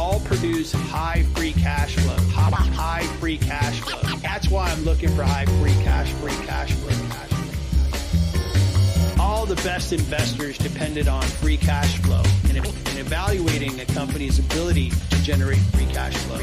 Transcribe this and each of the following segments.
all produce high free cash flow. High free cash flow. That's why I'm looking for high free cash flow. All the best investors depended on free cash flow and evaluating a company's ability to generate free cash flow.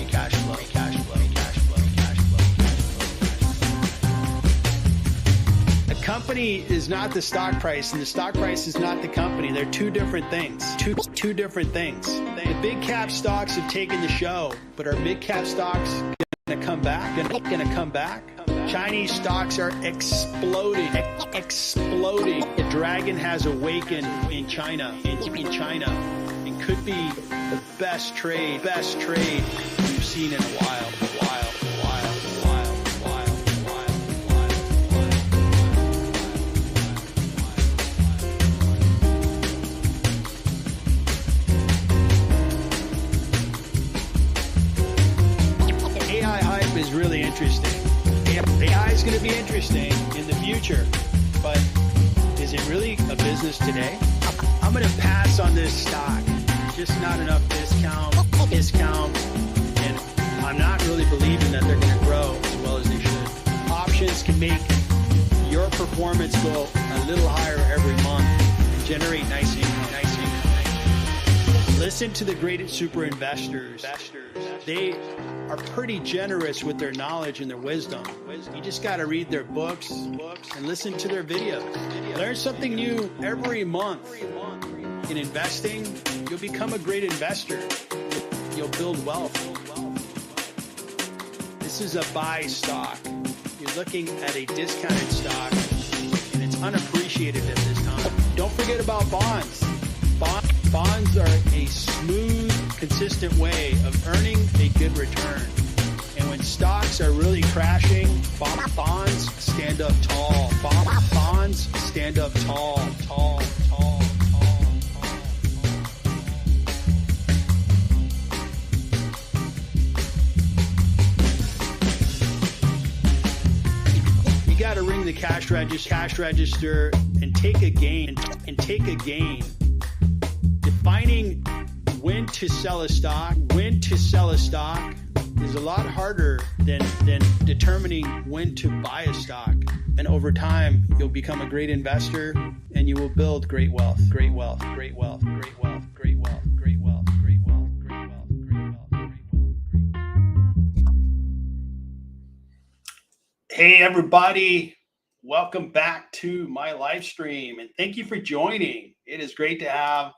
A company is not the stock price, and the stock price is not the company. They're two different things. Two different things. The big cap stocks have taken the show, but are big cap stocks gonna come back? Chinese stocks are exploding. The dragon has awakened in China, and could be the best trade we've seen in a while. AI hype is really interesting. AI is going to be interesting in the future, but is it really a business today? I'm going to pass on this stock. Just not enough discount, and I'm not really believing that they're going to grow as well as they should. Options can make your performance go a little higher every month and generate nice income. Listen to the great super investors. They are pretty generous with their knowledge and their wisdom. You just got to read their books and listen to their videos. Learn something new every month. In investing, you'll become a great investor. You'll build wealth. This is a buy stock. You're looking at a discounted stock, and it's unappreciated at this time. Don't forget about bonds. Bonds are a smooth, consistent way of earning a good return. And when stocks are really crashing, bonds stand up tall. Bonds stand up tall. You got to ring the cash register and take a gain. Defining when to sell a stock is a lot harder than determining when to buy a stock. And over time, you'll become a great investor and you will build great wealth. Hey everybody, welcome back to my live stream and thank you for joining. It is great to have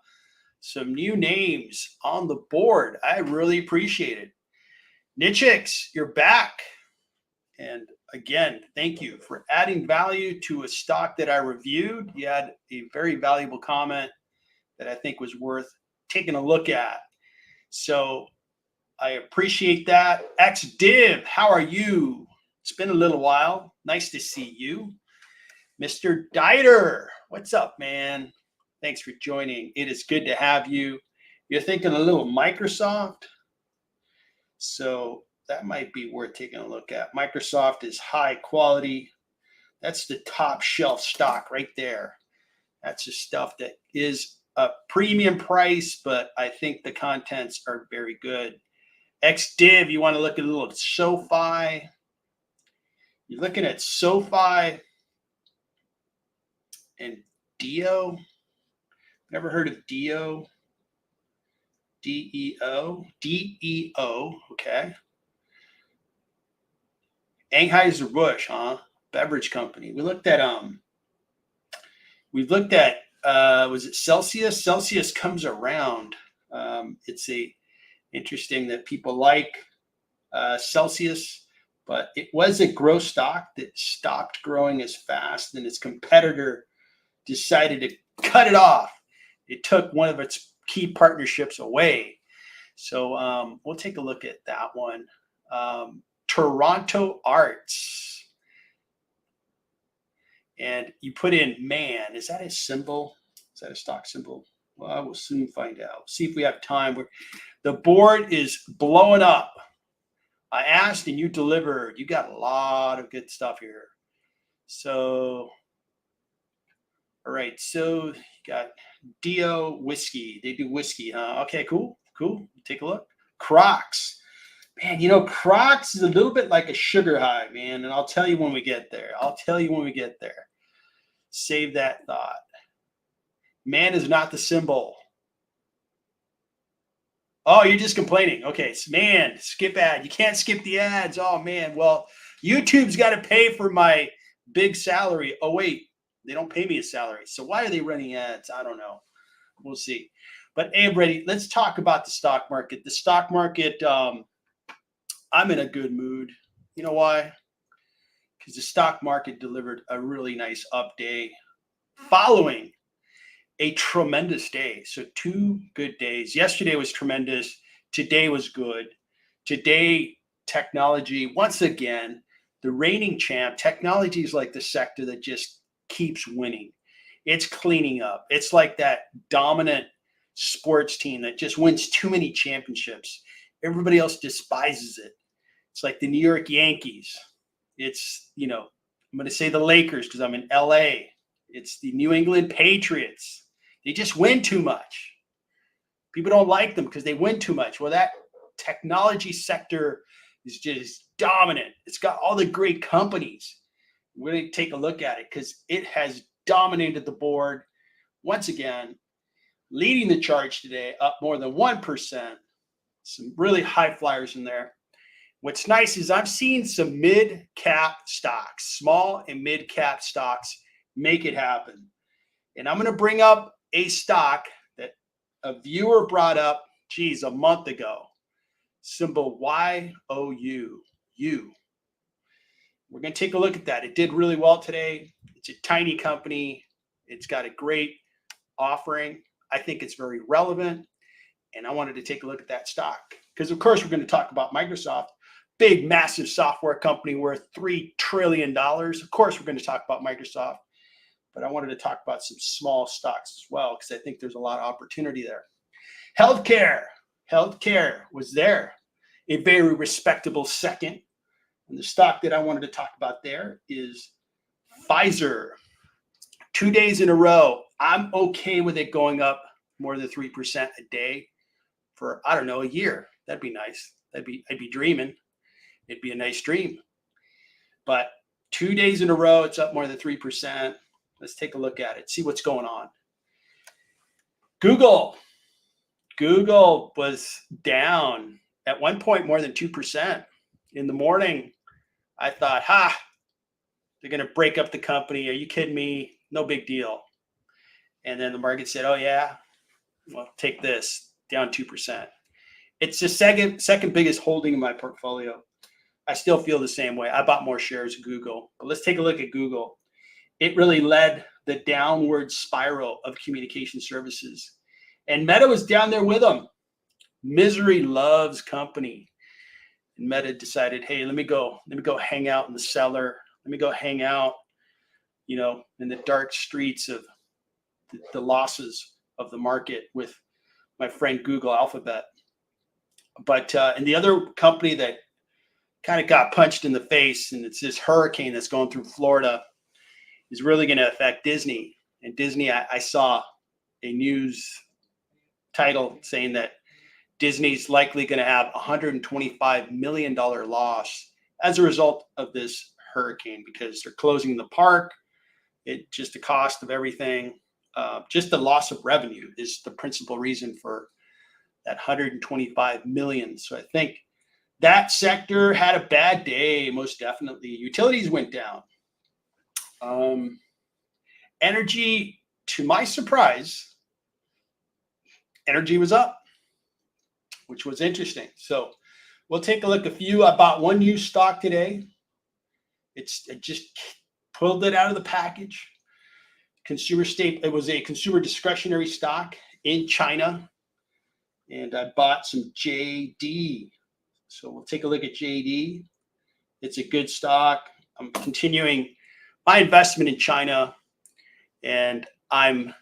some new names on the board. I really appreciate it. Nichix, you're back. And again, thank you for adding value to a stock that I reviewed. You had a very valuable comment that I think was worth taking a look at. So I appreciate that. XDiv, how are you? It's been a little while. Nice to see you. Mr. Dieter, what's up, man? Thanks for joining. It is good to have you. You're thinking a little Microsoft. So that might be worth taking a look at. Microsoft is high quality. That's the top shelf stock right there. That's the stuff that is a premium price, but I think the contents are very good. XDiv, you want to look at a little SoFi. You're looking at SoFi and Deo. Never heard of Deo? D-E-O? D-E-O, okay. Anheuser-Busch, huh? Beverage company. We looked at was it Celsius? Celsius comes around. It's interesting that people like Celsius, but it was a growth stock that stopped growing as fast, and its competitor decided to cut it off. It took one of its key partnerships away. So we'll take a look at that one. Toronto Arts. And you put in man. Is that a symbol? Is that a stock symbol? Well, I will soon find out. See if we have time. The board is blowing up. I asked and you delivered. You got a lot of good stuff here. So, all right. So you got Dio Whiskey. They do whiskey, huh? Okay, cool. Take a look. Crocs. Man, Crocs is a little bit like a sugar high, man. And I'll tell you when we get there. I'll tell you when we get there. Save that thought. Man is not the symbol. Oh, you're just complaining. Okay, man, skip ad. You can't skip the ads. Oh, man. Well, YouTube's got to pay for my big salary. Oh, wait, they don't pay me a salary. So why are they running ads? I don't know. We'll see. But hey, everybody, let's talk about the stock market. The stock market, I'm in a good mood. You know why? Because the stock market delivered a really nice up day following a tremendous day. So 2 good days. Yesterday was tremendous. Today was good. Today, technology, once again, the reigning champ. Technology is like the sector that just keeps winning. It's cleaning up. It's like that dominant sports team that just wins too many championships. Everybody else despises it. It's like the New York Yankees. It's, I'm going to say the Lakers because I'm in LA. It's the New England Patriots. They just win too much. People don't like them because they win too much. Well, that technology sector is just dominant. It's got all the great companies. We're going to take a look at it because it has dominated the board once again, leading the charge today, up more than 1%. Some really high flyers in there. What's nice is I'm seeing some mid-cap stocks, small and mid-cap stocks, make it happen. And I'm going to bring up a stock that a viewer brought up, a month ago. Symbol YOU. We're going to take a look at that. It did really well today. It's a tiny company. It's got a great offering. I think it's very relevant. And I wanted to take a look at that stock. Because, of course, we're going to talk about Microsoft. Big, massive software company worth $3 trillion. Of course, we're going to talk about Microsoft. But I wanted to talk about some small stocks as well because I think there's a lot of opportunity there. Healthcare was there, a very respectable second. And the stock that I wanted to talk about there is Pfizer. 2 days in a row, I'm okay with it going up more than 3% a day for, I don't know, a year. That'd be nice. I'd be dreaming. It'd be a nice dream. But 2 days in a row, it's up more than 3%. Let's take a look at it, see what's going on. Google was down at one point more than 2%. In the morning, I thought, they're going to break up the company. Are you kidding me? No big deal. And then the market said, oh, yeah, well, take this, down 2%. It's the second biggest holding in my portfolio. I still feel the same way. I bought more shares of Google. But let's take a look at Google. It really led the downward spiral of communication services. And Meta was down there with them. Misery loves company. And Meta decided, hey, let me go hang out in the cellar. Let me go hang out, in the dark streets of the losses of the market with my friend Google Alphabet. But and the other company that kind of got punched in the face, and it's this hurricane that's going through Florida, is really going to affect Disney. And Disney, I saw a news title saying that Disney's likely going to have $125 million loss as a result of this hurricane because they're closing the park. It just the cost of everything, just the loss of revenue is the principal reason for that 125 million. So I think that sector had a bad day, most definitely. Utilities went down. Energy, to my surprise, energy was up, which was interesting. So we'll take a look. I bought one new stock today. It just pulled it out of the package. It was a consumer discretionary stock in China. And I bought some JD. So we'll take a look at JD. It's a good stock. I'm continuing my investment in China. And I'm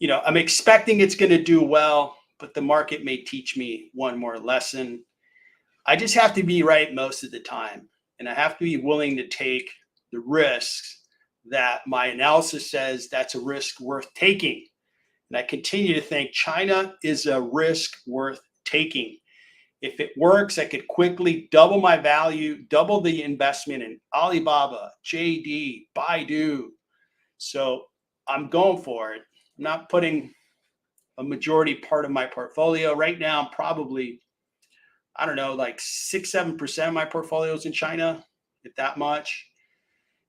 expecting it's going to do well, but the market may teach me one more lesson. I just have to be right most of the time. And I have to be willing to take the risks that my analysis says that's a risk worth taking. And I continue to think China is a risk worth taking. If it works, I could quickly double my value, double the investment in Alibaba, JD, Baidu. So I'm going for it. I'm not putting a majority part of my portfolio right now. I'm probably, I don't know, like 6-7% of my portfolio is in China, if that much.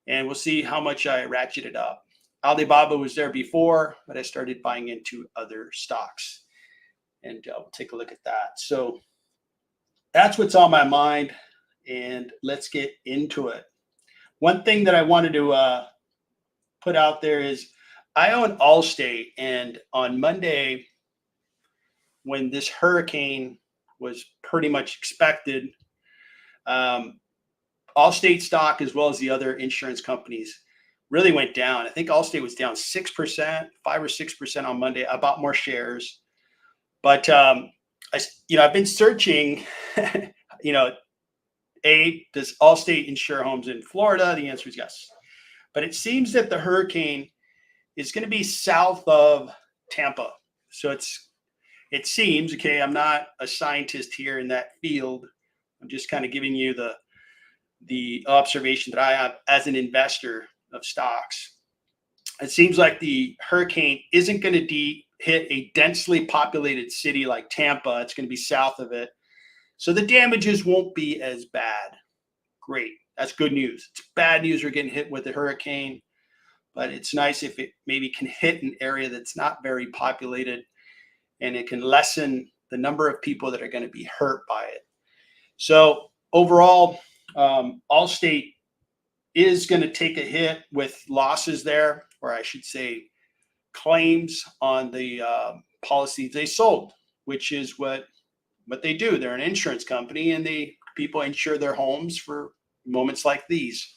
And we'll see how much I ratchet it up. Alibaba was there before, but I started buying into other stocks. And we'll take a look at that. So that's what's on my mind. And let's get into it. One thing that I wanted to put out there is I own Allstate. And on Monday, when this hurricane was pretty much expected, Allstate stock, as well as the other insurance companies, really went down. I think Allstate was down 6%, 5 or 6% on Monday. I bought more shares, but I've been searching. Does Allstate insure homes in Florida? The answer is yes, but it seems that the hurricane is going to be south of Tampa. So it seems, okay, I'm not a scientist here in that field. I'm just kind of giving you the observation that I have as an investor of stocks. It seems like the hurricane isn't going to hit a densely populated city like Tampa. It's going to be south of it. So the damages won't be as bad. Great. That's good news. It's bad news we're getting hit with the hurricane, but it's nice if it maybe can hit an area that's not very populated, and it can lessen the number of people that are going to be hurt by it. So overall, Allstate is going to take a hit with losses there, or I should say claims on the policies they sold, which is what they do. They're an insurance company, and people insure their homes for moments like these.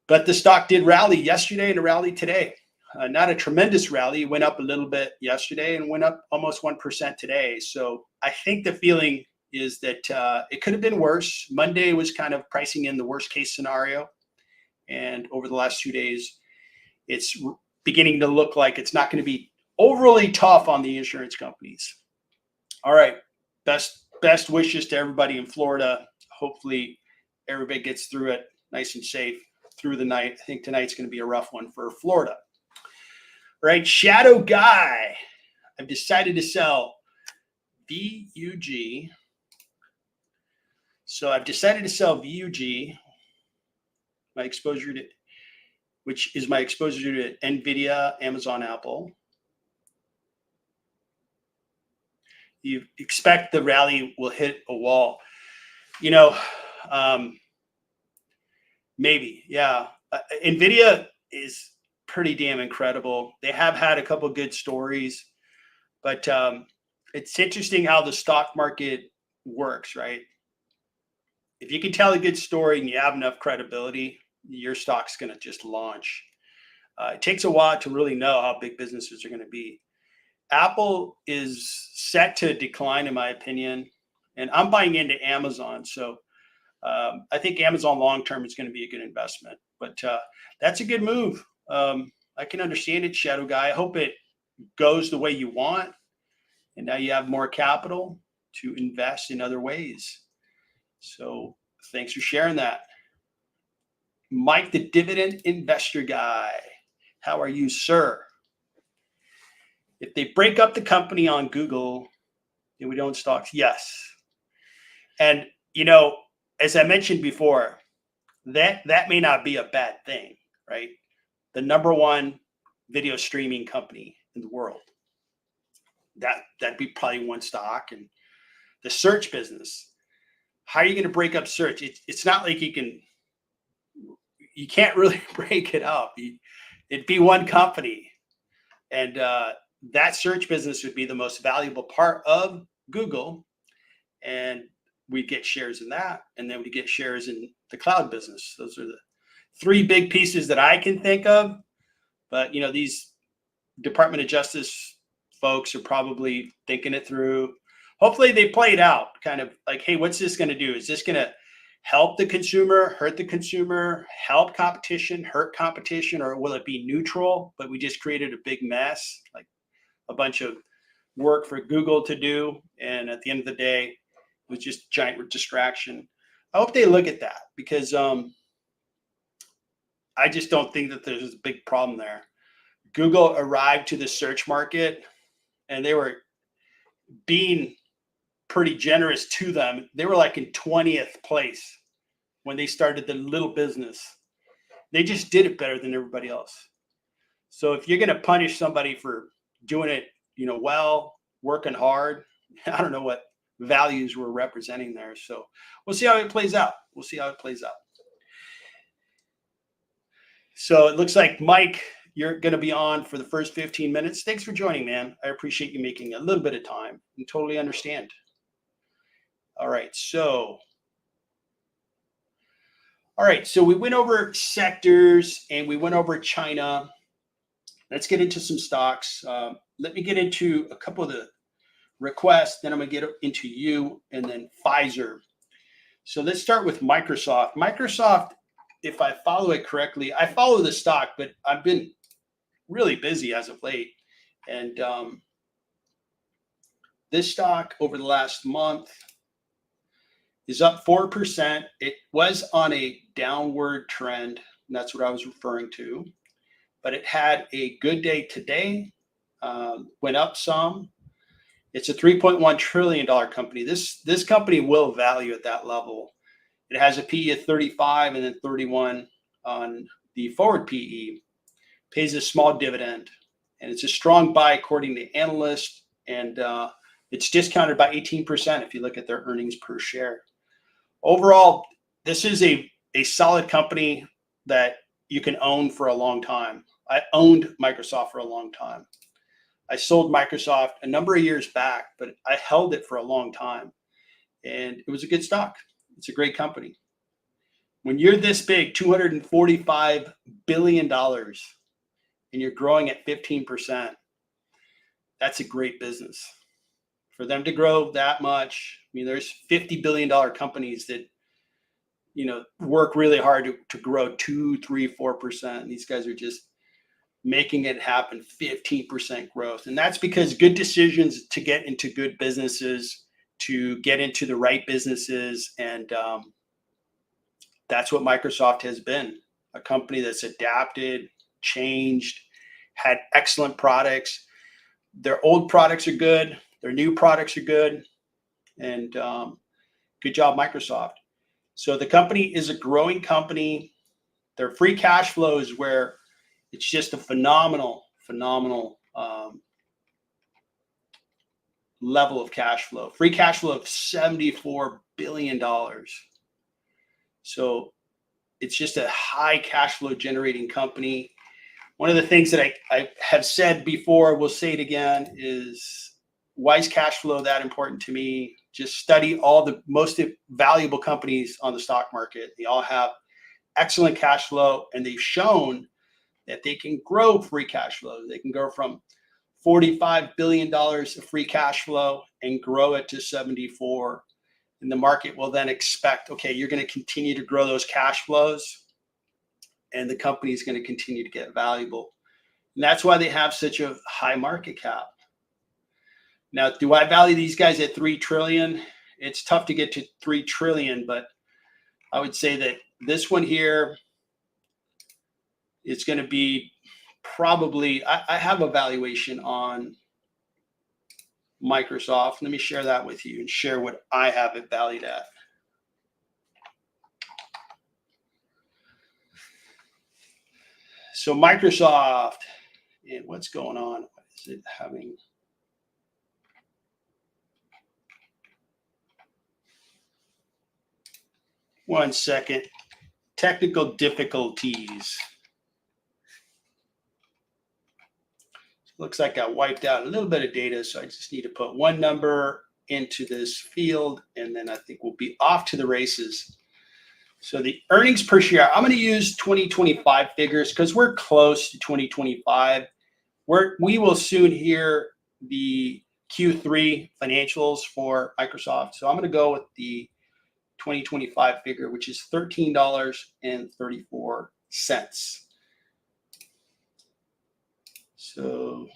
But the stock did rally yesterday and a rally today. Not a tremendous rally. It went up a little bit yesterday and went up almost 1% today. So I think the feeling is that it could have been worse. Monday was kind of pricing in the worst case scenario. And over the last 2 days, it's beginning to look like it's not going to be overly tough on the insurance companies. All right. Best wishes to everybody in Florida. Hopefully everybody gets through it nice and safe through the night. I think tonight's going to be a rough one for Florida. All right. Shadow Guy. I've decided to sell VUG. So I've decided to sell VUG, which is my exposure to NVIDIA, Amazon, Apple. You expect the rally will hit a wall. Maybe, yeah. NVIDIA is pretty damn incredible. They have had a couple of good stories, but it's interesting how the stock market works, right? If you can tell a good story and you have enough credibility, your stock's going to just launch. It takes a while to really know how big businesses are going to be. Apple is set to decline, in my opinion, and I'm buying into Amazon. So I think Amazon long-term is going to be a good investment, but that's a good move. I can understand it, Shadow Guy. I hope it goes the way you want, and now you have more capital to invest in other ways. So thanks for sharing that. Mike, the dividend investor guy. How are you, sir? If they break up the company on Google, then we don't stocks. Yes. And, as I mentioned before, that may not be a bad thing, right? The number one video streaming company in the world. That'd be probably one stock. And the search business. How are you going to break up search? It's not like you can't really break it up. It'd be one company. And that search business would be the most valuable part of Google. And we'd get shares in that. And then we get shares in the cloud business. Those are the three big pieces that I can think of. But, these Department of Justice folks are probably thinking it through. Hopefully they play it out kind of like, hey, what's this going to do? Is this going to help the consumer, hurt the consumer, help competition, hurt competition, or will it be neutral? But we just created a big mess, like a bunch of work for Google to do. And at the end of the day, it was just a giant distraction. I hope they look at that because I just don't think that there's a big problem there. Google arrived to the search market and they were being pretty generous to them. They were like in 20th place when they started the little business. They just did it better than everybody else. So if you're going to punish somebody for doing it, well, working hard, I don't know what values we're representing there. So we'll see how it plays out. So it looks like Mike, you're going to be on for the first 15 minutes. Thanks for joining, man. I appreciate you making a little bit of time and totally understand. All right. So we went over sectors and we went over China. Let's get into some stocks. Let me get into a couple of the requests. Then I'm going to get into you and then Pfizer. So let's start with Microsoft. Microsoft, if I follow it correctly, I follow the stock, but I've been really busy as of late. And this stock over the last month is up 4%. It was on a downward trend, and that's what I was referring to. But it had a good day today, went up some. It's a $3.1 trillion company. This company will value at that level. It has a PE of 35 and then 31 on the forward PE. Pays a small dividend, and it's a strong buy according to analysts, and it's discounted by 18% if you look at their earnings per share. Overall, this is a solid company that you can own for a long time. I owned Microsoft for a long time. I sold Microsoft a number of years back, but I held it for a long time, and it was a good stock. It's a great company. When you're this big, $245 billion, and you're growing at 15%, that's a great business. For them to grow that much, I mean, there's $50 billion companies that, work really hard to grow 2, 3, 4%. And these guys are just making it happen, 15% growth. And that's because good decisions to get into good businesses, to get into the right businesses. And that's what Microsoft has been, a company that's adapted, changed, had excellent products. Their old products are good. Their new products are good. And good job, Microsoft. So the company is a growing company. Their free cash flow is where it's just a phenomenal level of cash flow. Free cash flow of $74 billion. So it's just a high cash flow generating company. One of the things that I have said before, we'll say it again, is why is cash flow that important to me? Just study all the most valuable companies on the stock market. They all have excellent cash flow, and they've shown that they can grow free cash flow. They can go from $45 billion of free cash flow and grow it to 74. And the market will then expect, okay, you're going to continue to grow those cash flows, and the company is going to continue to get valuable. And that's why they have such a high market cap. Now, do I value these guys at 3 trillion? It's tough to get to 3 trillion, but I would say that this one here is going to be probably, I have a valuation on Microsoft. Let me share that with you and share what I have it valued at. So Microsoft, and what's going on? What is it having? One second. Technical difficulties. Looks like I wiped out a little bit of data, so I just need to put one number into this field, and then I think we'll be off to the races. So the earnings per share, I'm going to use 2025 figures because we're close to 2025. We will soon hear the Q3 financials for Microsoft. So I'm going to go with the 2025 figure, which is $13.34. So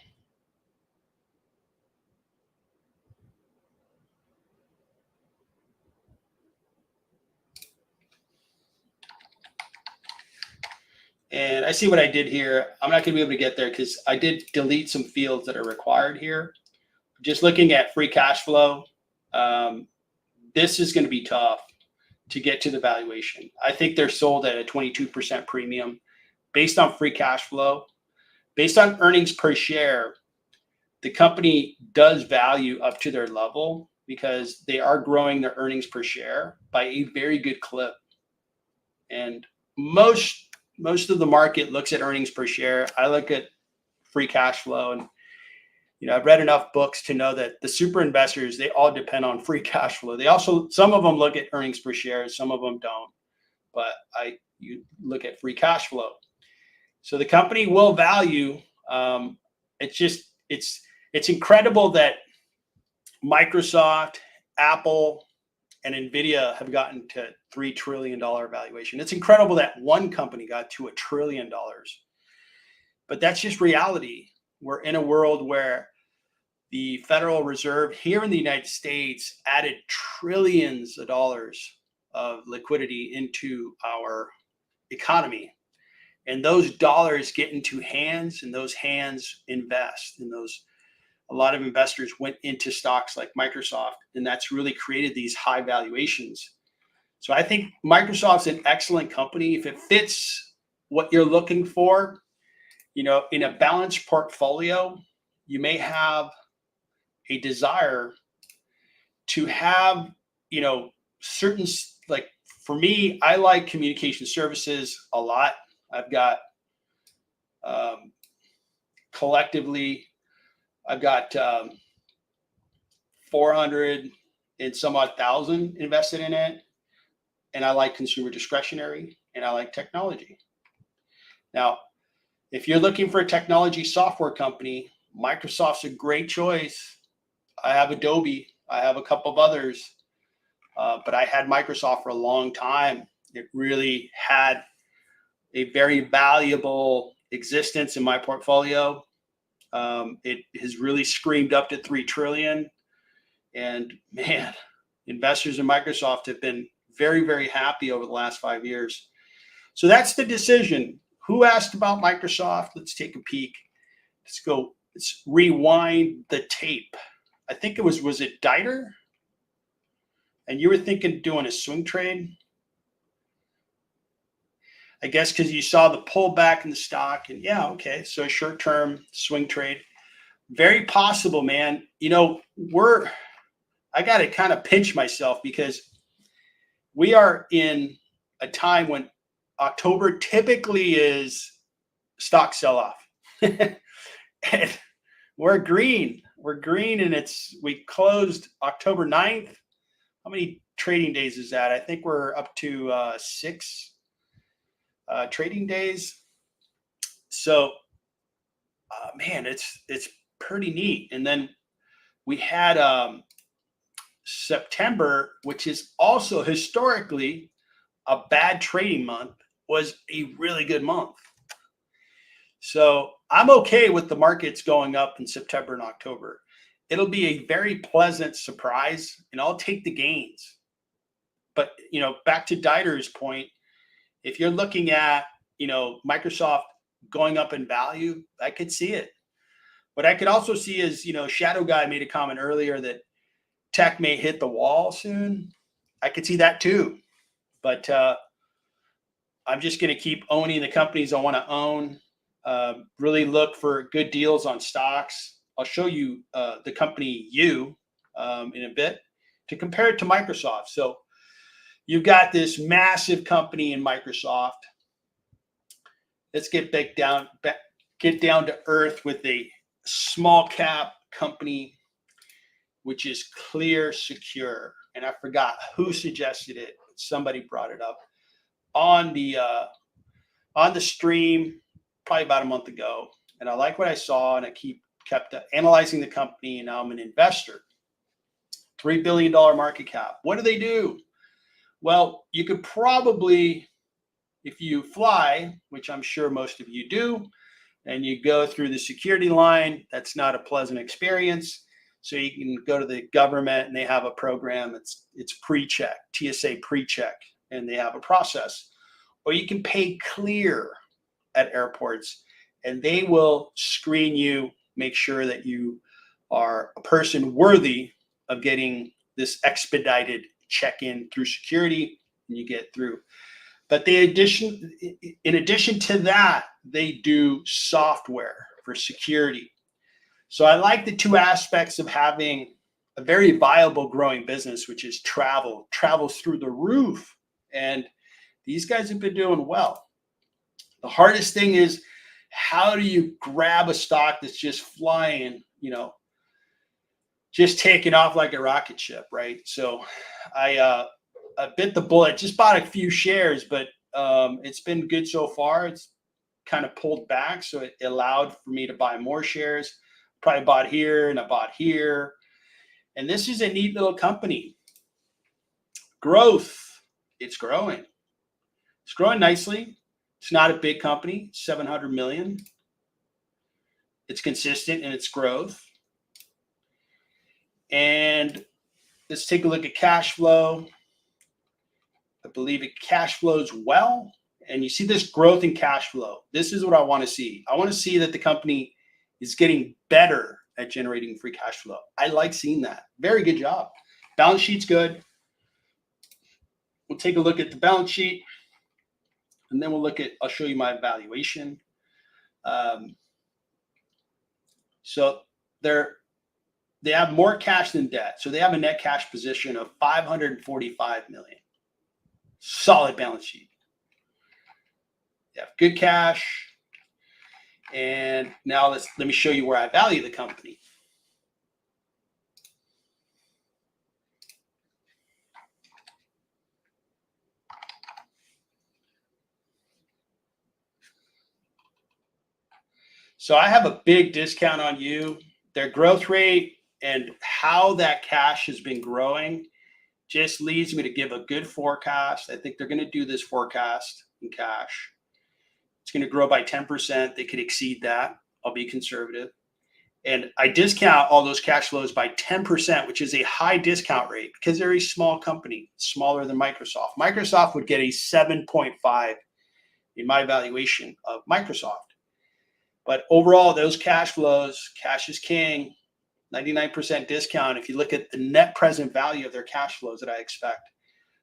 And I see what I did here. I'm not going to be able to get there because I did delete some fields that are required here. Just looking at free cash flow, this is going to be tough to get to the valuation. I think they're sold at a 22% premium based on free cash flow. Based on earnings per share, the company does value up to their level because they are growing their earnings per share by a very good clip. And most of the market looks at earnings per share. I look at free cash flow, and I've read enough books to know that the super investors, they all depend on free cash flow. They also, some of them look at earnings per share, some of them don't. But you look at free cash flow. So the company will value. It's incredible that Microsoft, Apple, and NVIDIA have gotten to $3 trillion valuation. It's incredible that one company got to $1 trillion. But that's just reality. We're in a world where the Federal Reserve here in the United States added trillions of dollars of liquidity into our economy. And those dollars get into hands, and those hands invest. And a lot of investors went into stocks like Microsoft, and that's really created these high valuations. So I think Microsoft's an excellent company. If it fits what you're looking for, in a balanced portfolio, you may have a desire to have, certain, like for me, I like communication services a lot. I've got collectively, I've got 400 and some odd thousand invested in it. And I like consumer discretionary, and I like technology. Now, if you're looking for a technology software company, Microsoft's a great choice. I have Adobe. I have a couple of others. But I had Microsoft for a long time. It really had a very valuable existence in my portfolio. It has really screamed up to $3 trillion. And man, investors in Microsoft have been very, very happy over the last 5 years. So that's the decision. Who asked about Microsoft? Let's take a peek. Let's rewind the tape. I think was it Dieter? And you were thinking doing a swing trade? I guess because you saw the pullback in the stock, and yeah, okay. So a short-term swing trade. Very possible, man. I got to kind of pinch myself because we are in a time when October typically is stock sell-off. And we're green. We're green, and we closed October 9th. How many trading days is that? I think we're up to 6 trading days. So, man, it's pretty neat. And then we had September, which is also historically a bad trading month, was a really good month. So I'm okay with the markets going up in September and October. It'll be a very pleasant surprise, and I'll take the gains. But, back to Dieter's point, if you're looking at, Microsoft going up in value, I could see it. What I could also see is, Shadow Guy made a comment earlier that tech may hit the wall soon. I could see that too. But I'm just going to keep owning the companies I want to own. Really look for good deals on stocks. I'll show you the company in a bit to compare it to Microsoft. So you've got this massive company in Microsoft. Let's get down to earth with a small cap company, which is Clear Secure. And I forgot who suggested it. Somebody brought it up on the stream probably about a month ago. And I like what I saw, and I kept analyzing the company, and now I'm an investor. $3 billion market cap. What do they do? Well, you could probably, if you fly, which I'm sure most of you do, and you go through the security line, that's not a pleasant experience. So you can go to the government, and they have a program. It's pre-check, TSA pre-check, and they have a process. Or you can pay Clear. at airports, and they will screen you, make sure that you are a person worthy of getting this expedited check-in through security, and you get through. But in addition to that, they do software for security. So I like the two aspects of having a very viable growing business, which is travel. Travel's through the roof, and these guys have been doing well. The hardest thing is, how do you grab a stock that's just flying, just taking off like a rocket ship, right? So I bit the bullet, just bought a few shares, but it's been good so far. It's kind of pulled back, so it allowed for me to buy more shares. Probably bought here and I bought here. And this is a neat little company. Growth, it's growing. It's growing nicely. It's not a big company, 700 million. It's consistent in its growth. And let's take a look at cash flow. I believe it cash flows well. And you see this growth in cash flow. This is what I want to see. I want to see that the company is getting better at generating free cash flow. I like seeing that. Very good job. Balance sheet's good. We'll take a look at the balance sheet, and then I'll show you my valuation. So they have more cash than debt. So they have a net cash position of 545 million. Solid balance sheet. They have good cash. And now let me show you where I value the company. So I have a big discount on you. Their growth rate and how that cash has been growing just leads me to give a good forecast. I think they're going to do this forecast in cash. It's going to grow by 10%. They could exceed that. I'll be conservative. And I discount all those cash flows by 10%, which is a high discount rate because they're a small company, smaller than Microsoft. Microsoft would get a 7.5 in my valuation of Microsoft. But overall, those cash flows, cash is king, 99% discount. If you look at the net present value of their cash flows that I expect,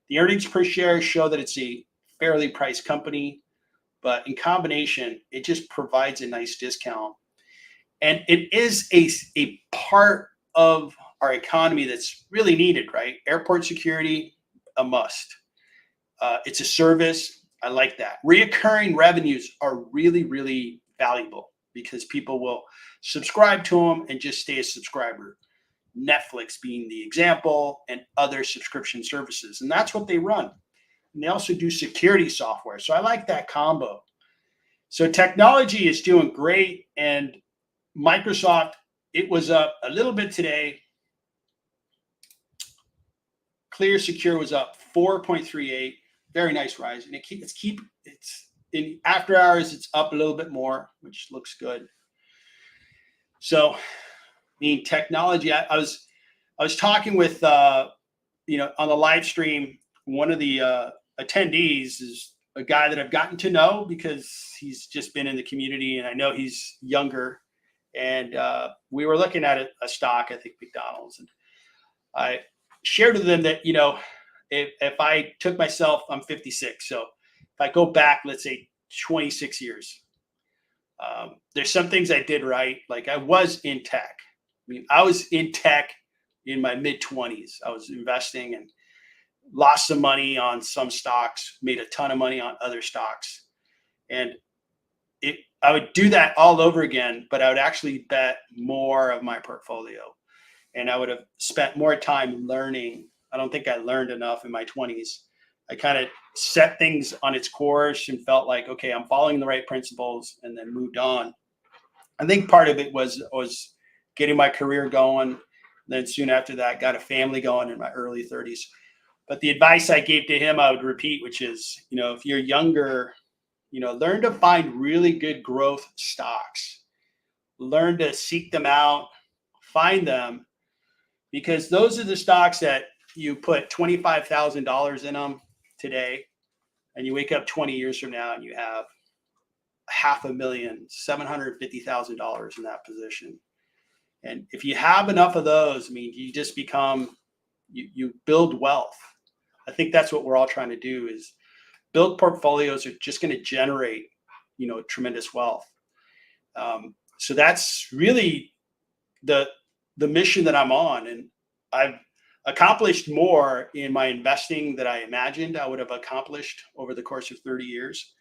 the earnings per share show that it's a fairly priced company, but in combination, it just provides a nice discount. And it is a part of our economy that's really needed, right? Airport security, a must. It's a service. I like that. Reoccurring revenues are really, really valuable because people will subscribe to them and just stay a subscriber. Netflix being the example, and other subscription services. And that's what they run. And they also do security software. So I like that combo. So technology is doing great. And Microsoft, it was up a little bit today. Clear Secure was up 4.38. Very nice rise. And it's in after hours, it's up a little bit more, which looks good. So, I mean, technology, I was talking with on the live stream, one of the attendees is a guy that I've gotten to know because he's just been in the community, and I know he's younger. And we were looking at a stock, I think McDonald's, and I shared with them that if I took myself, I'm 56, so if I go back, let's say 26 years, there's some things I did right. Like I was in tech. I mean, I was in tech in my mid-20s. I was investing and lost some money on some stocks, made a ton of money on other stocks. And I would do that all over again, but I would actually bet more of my portfolio. And I would have spent more time learning. I don't think I learned enough in my 20s. I kind of set things on its course and felt like, okay, I'm following the right principles, and then moved on. I think part of it was getting my career going. Then soon after that, got a family going in my early 30s. But the advice I gave to him, I would repeat, which is, if you're younger, learn to find really good growth stocks. Learn to seek them out, find them, because those are the stocks that you put $25,000 in them today, and you wake up 20 years from now and you have $500,000, $750,000 in that position. And if you have enough of those, I mean, you just become, you build wealth. I think that's what we're all trying to do, is build portfolios that are just going to generate, tremendous wealth. So that's really the mission that I'm on. And I've accomplished more in my investing than I imagined I would have accomplished over the course of 30 years.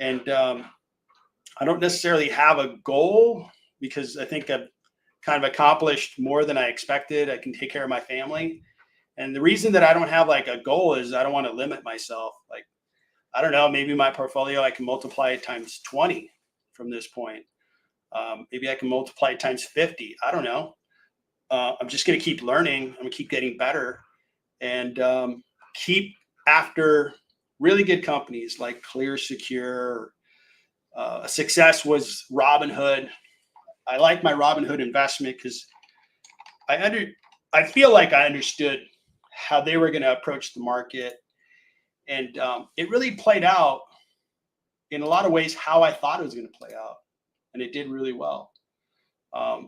And I don't necessarily have a goal, because I think I've kind of accomplished more than I expected. I can take care of my family. And the reason that I don't have like a goal is I don't want to limit myself. Like, I don't know, maybe my portfolio, I can multiply it times 20 from this point. Maybe I can multiply it times 50. I don't know. I'm just going to keep learning. I'm going to keep getting better, and keep after really good companies like Clear Secure. A success was Robinhood. I like my Robinhood investment because I feel like I understood how they were going to approach the market, and it really played out in a lot of ways how I thought it was going to play out, and it did really well.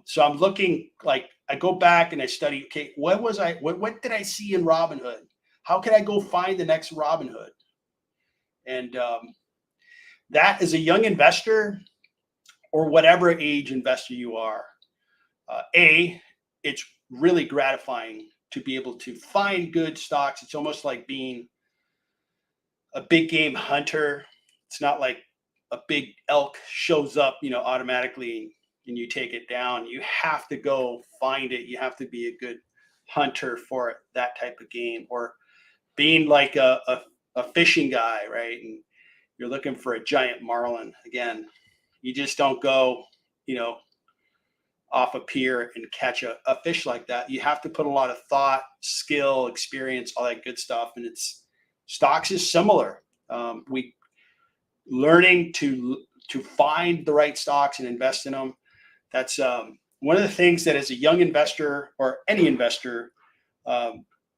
So I'm looking, like, I go back and I study, okay, what did I see in Robinhood? How can I go find the next Robinhood? And that, as a young investor, or whatever age investor you are, it's really gratifying to be able to find good stocks. It's almost like being a big game hunter. It's not like a big elk shows up, automatically, and you take it down. You have to go find it. You have to be a good hunter for that type of game, or being like a fishing guy, right? And you're looking for a giant marlin. Again, you just don't go, off a pier and catch a fish like that. You have to put a lot of thought, skill, experience, all that good stuff. And stocks is similar. We learning to find the right stocks and invest in them. That's one of the things that, as a young investor, or any investor,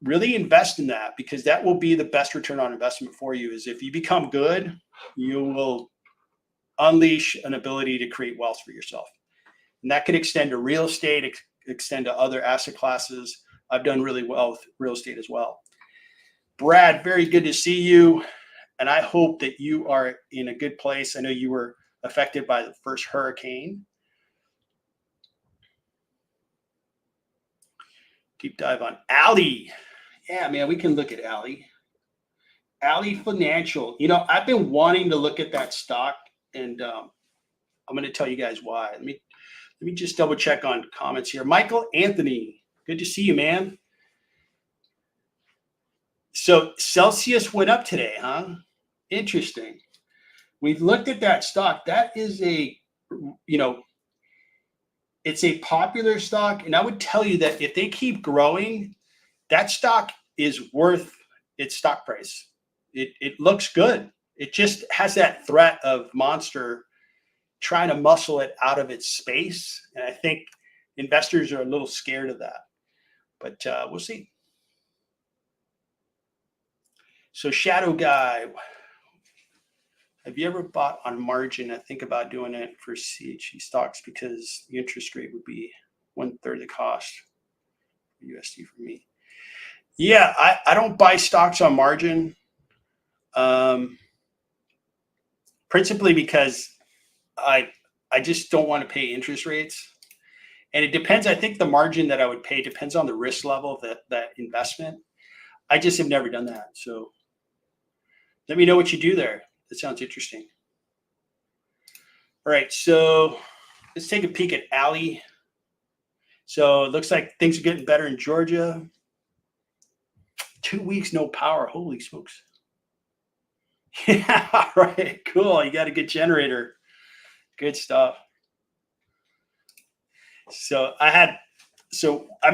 really invest in that, because that will be the best return on investment for you. Is if you become good, you will unleash an ability to create wealth for yourself. And that could extend to real estate, extend to other asset classes. I've done really well with real estate as well. Brad, very good to see you. And I hope that you are in a good place. I know you were affected by the first hurricane. Deep dive on Ali. Yeah, man, we can look at Ali. Ali Financial. I've been wanting to look at that stock, and I'm going to tell you guys why. Let me just double check on comments here. Michael Anthony, good to see you, man. So Celsius went up today, huh? Interesting. We've looked at that stock. That is it's a popular stock. And I would tell you that if they keep growing, that stock is worth its stock price. It looks good. It just has that threat of Monster trying to muscle it out of its space. And I think investors are a little scared of that, but we'll see. So Shadow Guy, have you ever bought on margin? I think about doing it for CHE stocks, because the interest rate would be 1/3 the cost for USD for me. Yeah, I don't buy stocks on margin, principally because I just don't want to pay interest rates. And it depends. I think the margin that I would pay depends on the risk level of that investment. I just have never done that. So let me know what you do there. That sounds interesting. All right, so let's take a peek at Ali. So it looks like things are getting better in Georgia. 2 weeks, no power. Holy smokes. Yeah, right. Cool. You got a good generator. Good stuff. So I'm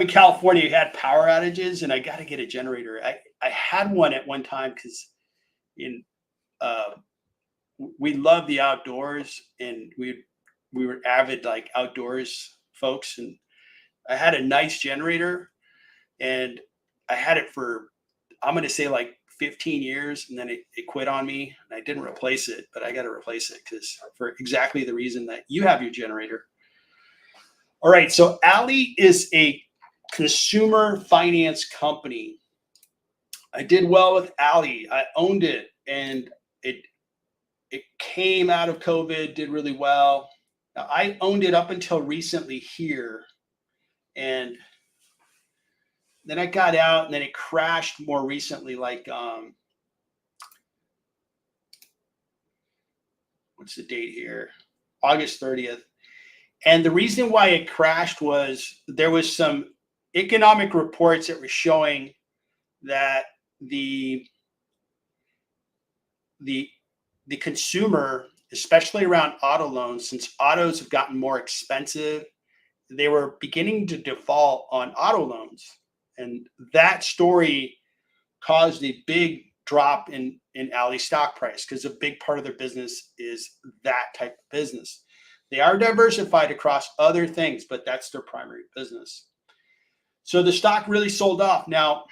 in California. You had power outages, and I got to get a generator. I had one at one time, because we love the outdoors, and we were avid like outdoors folks, and I had a nice generator, and I had it for, I'm going to say, like 15 years, and then it quit on me, and I didn't replace it, but I got to replace it because for exactly the reason that you have your generator. All right, so Ali is a consumer finance company. I did well with Ali. I owned it, and it came out of COVID, did really well. Now, I owned it up until recently here, and then I got out, and then it crashed more recently, like what's the date here? August 30th. And the reason why it crashed was there was some economic reports that were showing that the consumer, especially around auto loans, since autos have gotten more expensive, they were beginning to default on auto loans. And that story caused a big drop in Ali stock price because a big part of their business is that type of business. They are diversified across other things, but that's their primary business. So the stock really sold off. Now,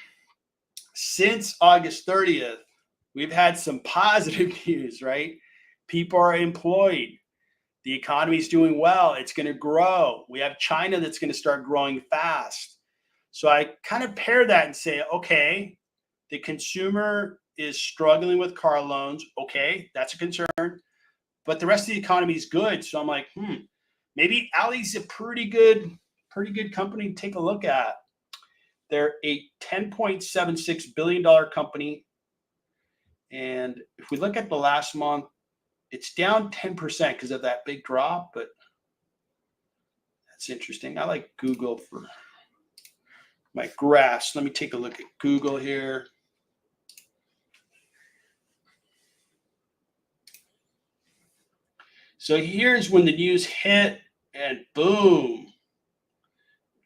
since August 30th, we've had some positive news, right? People are employed. The economy is doing well. It's going to grow. We have China that's going to start growing fast. So I kind of pair that and say, okay, the consumer is struggling with car loans. Okay, that's a concern. But the rest of the economy is good. So I'm like, maybe Ali's a pretty good company to take a look at. They're a $10.76 billion company. And if we look at the last month, it's down 10% because of that big drop, but that's interesting. I like Google for my graphs. Let me take a look at Google here. So here's when the news hit, and boom,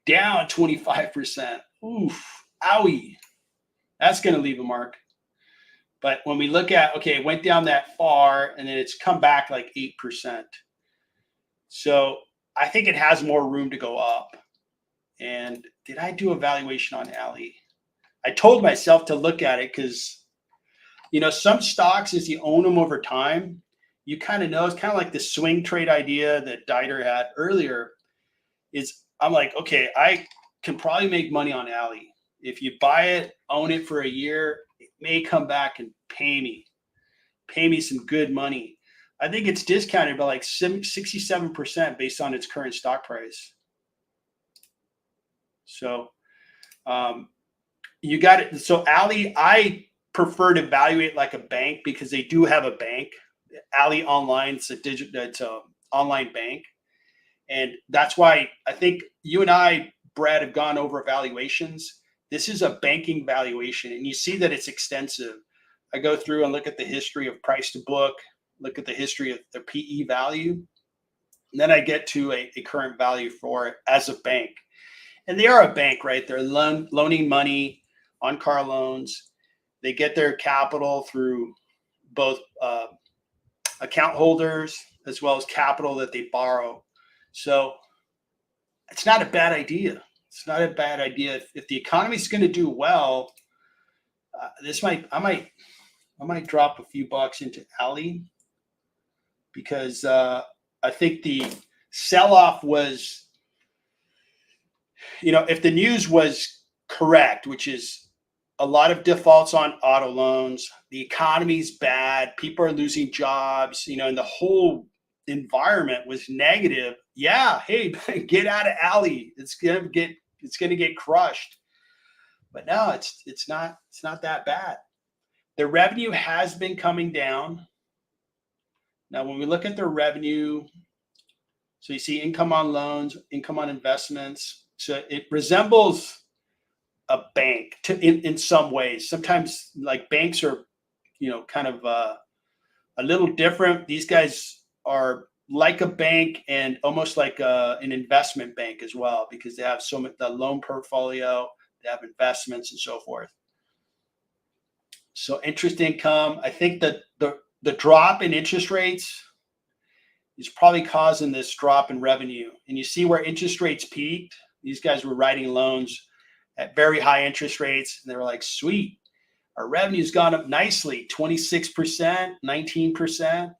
down 25%. Oof, owie. That's going to leave a mark. But when we look at, okay, it went down that far, and then it's come back like 8%. So I think it has more room to go up. And did I do a valuation on Ali? I told myself to look at it because, some stocks, as you own them over time, you kind of know. It's kind of like the swing trade idea that Dieter had earlier. I'm like, okay, I can probably make money on Ali. If you buy it, own it for a year, it may come back and pay me some good money. I think it's discounted by like 67% based on its current stock price. So you got it. So Ali, I prefer to evaluate like a bank because they do have a bank. Ali Online, it's an online bank. And that's why I think you and I, Brad, have gone over valuations. This is a banking valuation, and you see that it's extensive. I go through and look at the history of price to book, look at the history of the PE value, and then I get to a current value for it as a bank. And they are a bank, right? They're loaning money on car loans. They get their capital through both account holders as well as capital that they borrow. So it's not a bad idea. It's not a bad idea. If the economy is going to do well, I might drop a few bucks into Ali because I think the sell-off was, if the news was correct, which is a lot of defaults on auto loans, the economy's bad, people are losing jobs, and the whole environment was negative. Yeah, hey, get out of Ali. It's gonna get crushed. But no, it's not that bad. The revenue has been coming down. Now, when we look at their revenue, so you see income on loans, income on investments. So it resembles a bank in some ways. Sometimes like banks are, kind of a little different. These guys are like a bank and almost like an investment bank as well, because they have so much the loan portfolio, they have investments and so forth. So interest income, I think that the drop in interest rates is probably causing this drop in revenue. And you see where interest rates peaked. These guys were writing loans at very high interest rates, and they were like, sweet, Our revenue's gone up nicely, 26%, 19%.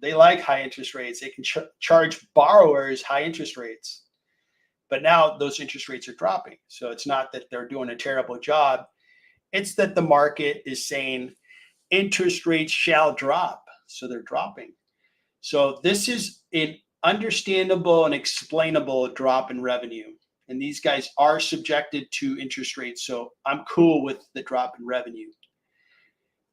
They like high interest rates. They can charge borrowers high interest rates. But now those interest rates are dropping. So it's not that they're doing a terrible job. It's that the market is saying interest rates shall drop. So they're dropping. So this is an understandable and explainable drop in revenue. And these guys are subjected to interest rates. So I'm cool with the drop in revenue.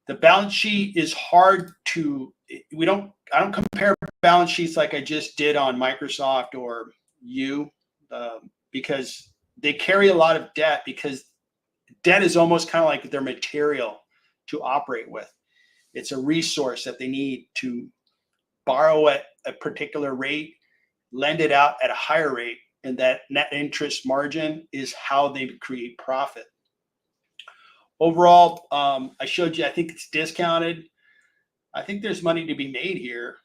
The balance sheet is hard to, I don't compare balance sheets like I just did on Microsoft or because they carry a lot of debt, because debt is almost kind of like their material to operate with. It's a resource that they need to borrow at a particular rate, lend it out at a higher rate, and that net interest margin is how they create profit. Overall, I showed you, I think it's discounted. I think there's money to be made here,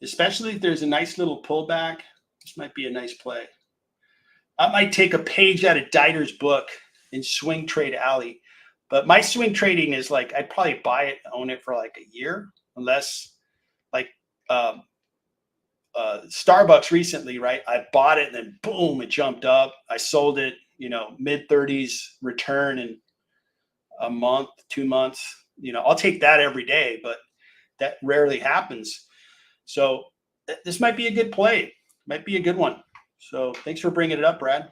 especially if there's a nice little pullback. This might be a nice play. I might take a page out of Dieter's book and swing trade Alley. But my swing trading is like, I'd probably buy it, own it for like a year, unless like Starbucks recently, right? I bought it and then boom, it jumped up. I sold it, mid-30s return in a month, 2 months. I'll take that every day, but that rarely happens. So this might be a good play. Might be a good one. So thanks for bringing it up, Brad.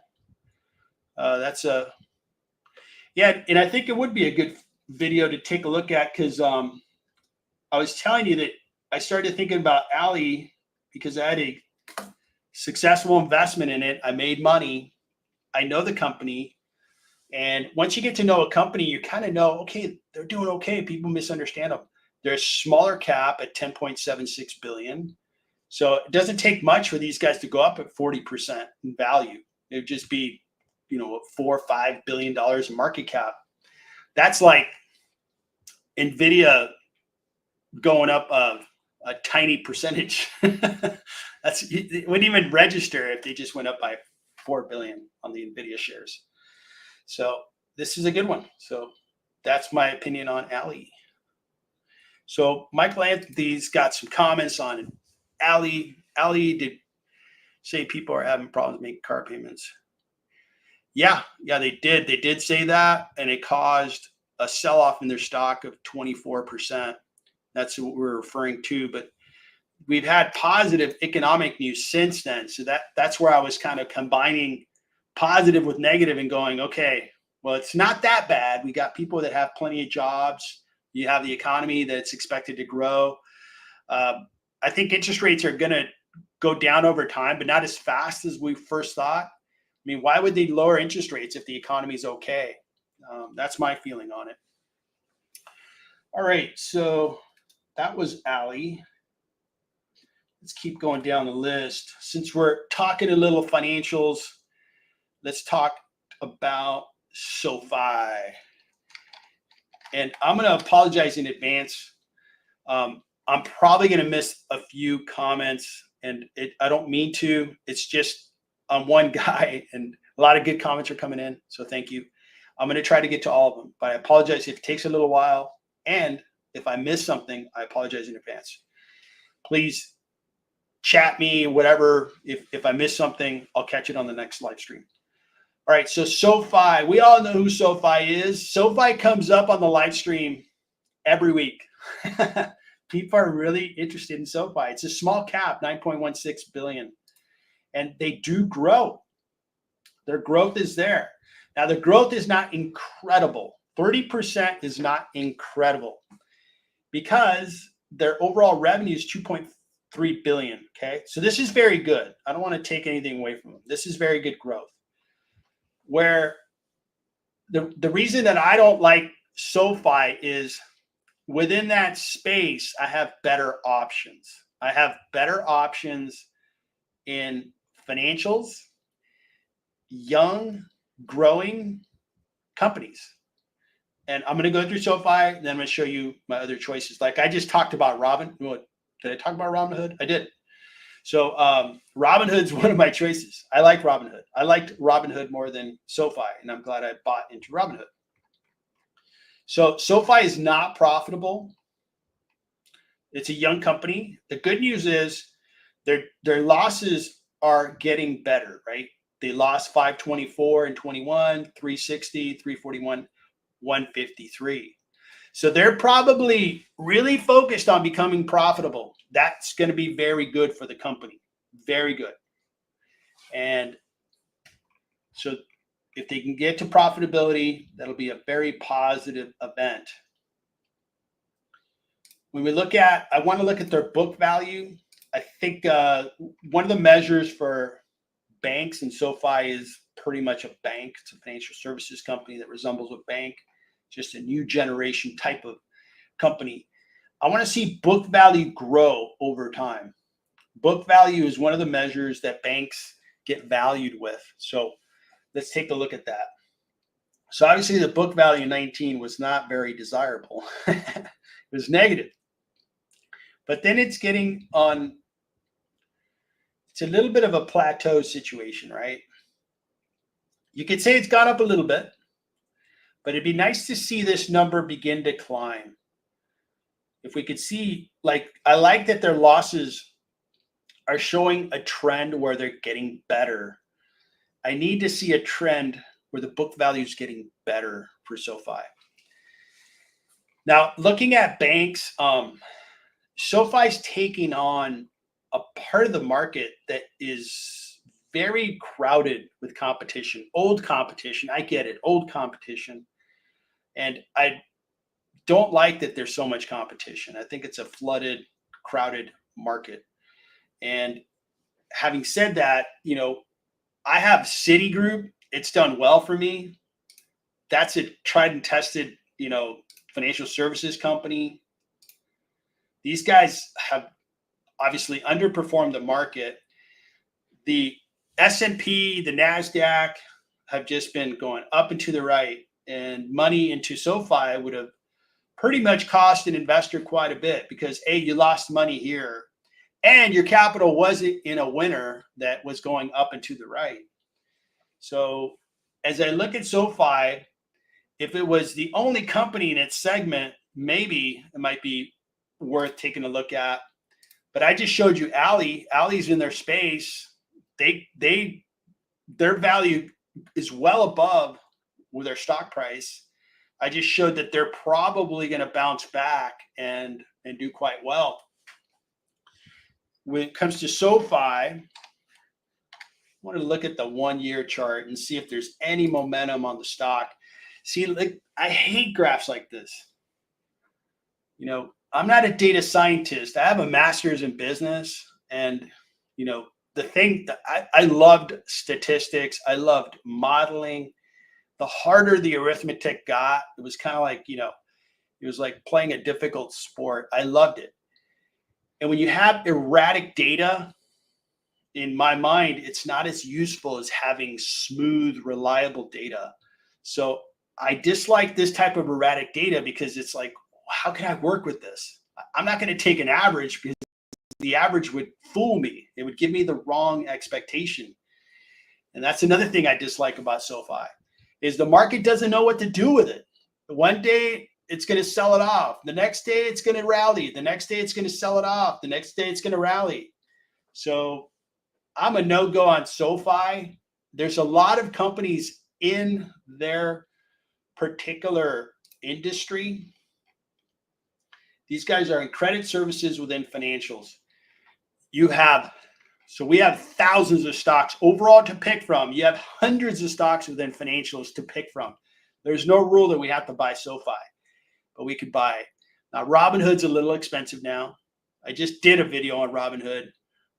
Yeah, and I think it would be a good video to take a look at, because I was telling you that I started thinking about Alley because I had a successful investment in it. I made money. I know the company. And once you get to know a company, you kind of know, okay, they're doing okay. People misunderstand them. They're a smaller cap at 10.76 billion. So it doesn't take much for these guys to go up at 40% in value. It would just be, $4 or $5 billion in market cap. That's like NVIDIA going up a tiny percentage. It wouldn't even register if they just went up by 4 billion on the NVIDIA shares. So this is a good one. So that's my opinion on Alley. So Michael Anthony's got some comments on Alley. Alley did say people are having problems making car payments. Yeah, they did. They did say that, and it caused a sell-off in their stock of 24%. That's what we're referring to. But we've had positive economic news since then. So that's where I was kind of combining positive with negative and going, okay, well, it's not that bad. We got people that have plenty of jobs. You have the economy that's expected to grow. I think interest rates are going to go down over time, but not as fast as we first thought. I mean, why would they lower interest rates if the economy is okay? That's my feeling on it. All right, so that was Alley. Let's keep going down the list. Since we're talking a little financials, let's talk about SoFi. And I'm going to apologize in advance. I'm probably going to miss a few comments, and I don't mean to. It's just I'm one guy, and a lot of good comments are coming in, so thank you. I'm going to try to get to all of them, but I apologize if it takes a little while, and if I miss something, I apologize in advance. Please chat me, whatever. If I miss something, I'll catch it on the next live stream. All right, so SoFi. We all know who SoFi is. SoFi comes up on the live stream every week. People are really interested in SoFi. It's a small cap, 9.16 billion. And they do grow. Their growth is there. Now, the growth is not incredible. 30% is not incredible because their overall revenue is 2.3 billion. Okay, so this is very good. I don't want to take anything away from them. This is very good growth. Where the reason that I don't like SoFi is within that space, I have better options. I have better options in financials, young, growing companies. And I'm going to go through SoFi, and then I'm going to show you my other choices. Like I just talked about Robinhood. Did I talk about Robinhood? I did. So Robinhood's one of my choices. I like Robinhood. I liked Robinhood more than SoFi, and I'm glad I bought into Robinhood. So SoFi is not profitable. It's a young company. The good news is their losses are getting better, right? They lost 524 and 21, 360, 341, 153. So they're probably really focused on becoming profitable. That's going to be very good for the company. Very good. And so if they can get to profitability, that'll be a very positive event. When we look at, I want to look at their book value. I think one of the measures for banks and SoFi is pretty much a bank. It's a financial services company that resembles a bank, just a new generation type of company. I want to see book value grow over time. Book value is one of the measures that banks get valued with. So let's take a look at that. So obviously the book value 19 was not very desirable. It was negative. But then it's getting on, it's a little bit of a plateau situation, right? You could say it's gone up a little bit, but it'd be nice to see this number begin to climb. If we could see, like, I like that their losses are showing a trend where they're getting better. I need to see a trend where the book value is getting better for SoFi. Now, looking at banks, SoFi's taking on a part of the market that is very crowded with competition, old competition. I get it, old competition. And I don't like that there's so much competition. I think it's a flooded, crowded market. And having said that, I have Citigroup. It's done well for me. That's a tried and tested, financial services company. These guys have obviously underperformed the market. The S&P, the NASDAQ have just been going up and to the right, and money into SoFi would have pretty much cost an investor quite a bit because A, you lost money here, and your capital wasn't in a winner that was going up and to the right. So as I look at SoFi, if it was the only company in its segment, maybe it might be worth taking a look at. But I just showed you Ally's in their space. Their value is well above with their stock price. I just showed that they're probably going to bounce back and do quite well. When it comes to SoFi, I want to look at the 1-year chart and see if there's any momentum on the stock. See, like, I hate graphs like this. I'm not a data scientist. I have a master's in business. And, the thing that I loved statistics. I loved modeling. The harder the arithmetic got, it was kind of like, it was like playing a difficult sport. I loved it. And when you have erratic data, in my mind, it's not as useful as having smooth, reliable data. So I dislike this type of erratic data because it's like, how can I work with this? I'm not going to take an average because the average would fool me. It would give me the wrong expectation. And that's another thing I dislike about SoFi is the market doesn't know what to do with it. One day it's going to sell it off. The next day it's going to rally. The next day it's going to sell it off. The next day it's going to rally. So I'm a no-go on SoFi. There's a lot of companies in their particular industry. These guys are in credit services within financials. We have thousands of stocks overall to pick from. You have hundreds of stocks within financials to pick from. There's no rule that we have to buy SoFi, but we could buy. Now, Robinhood's a little expensive now. I just did a video on Robinhood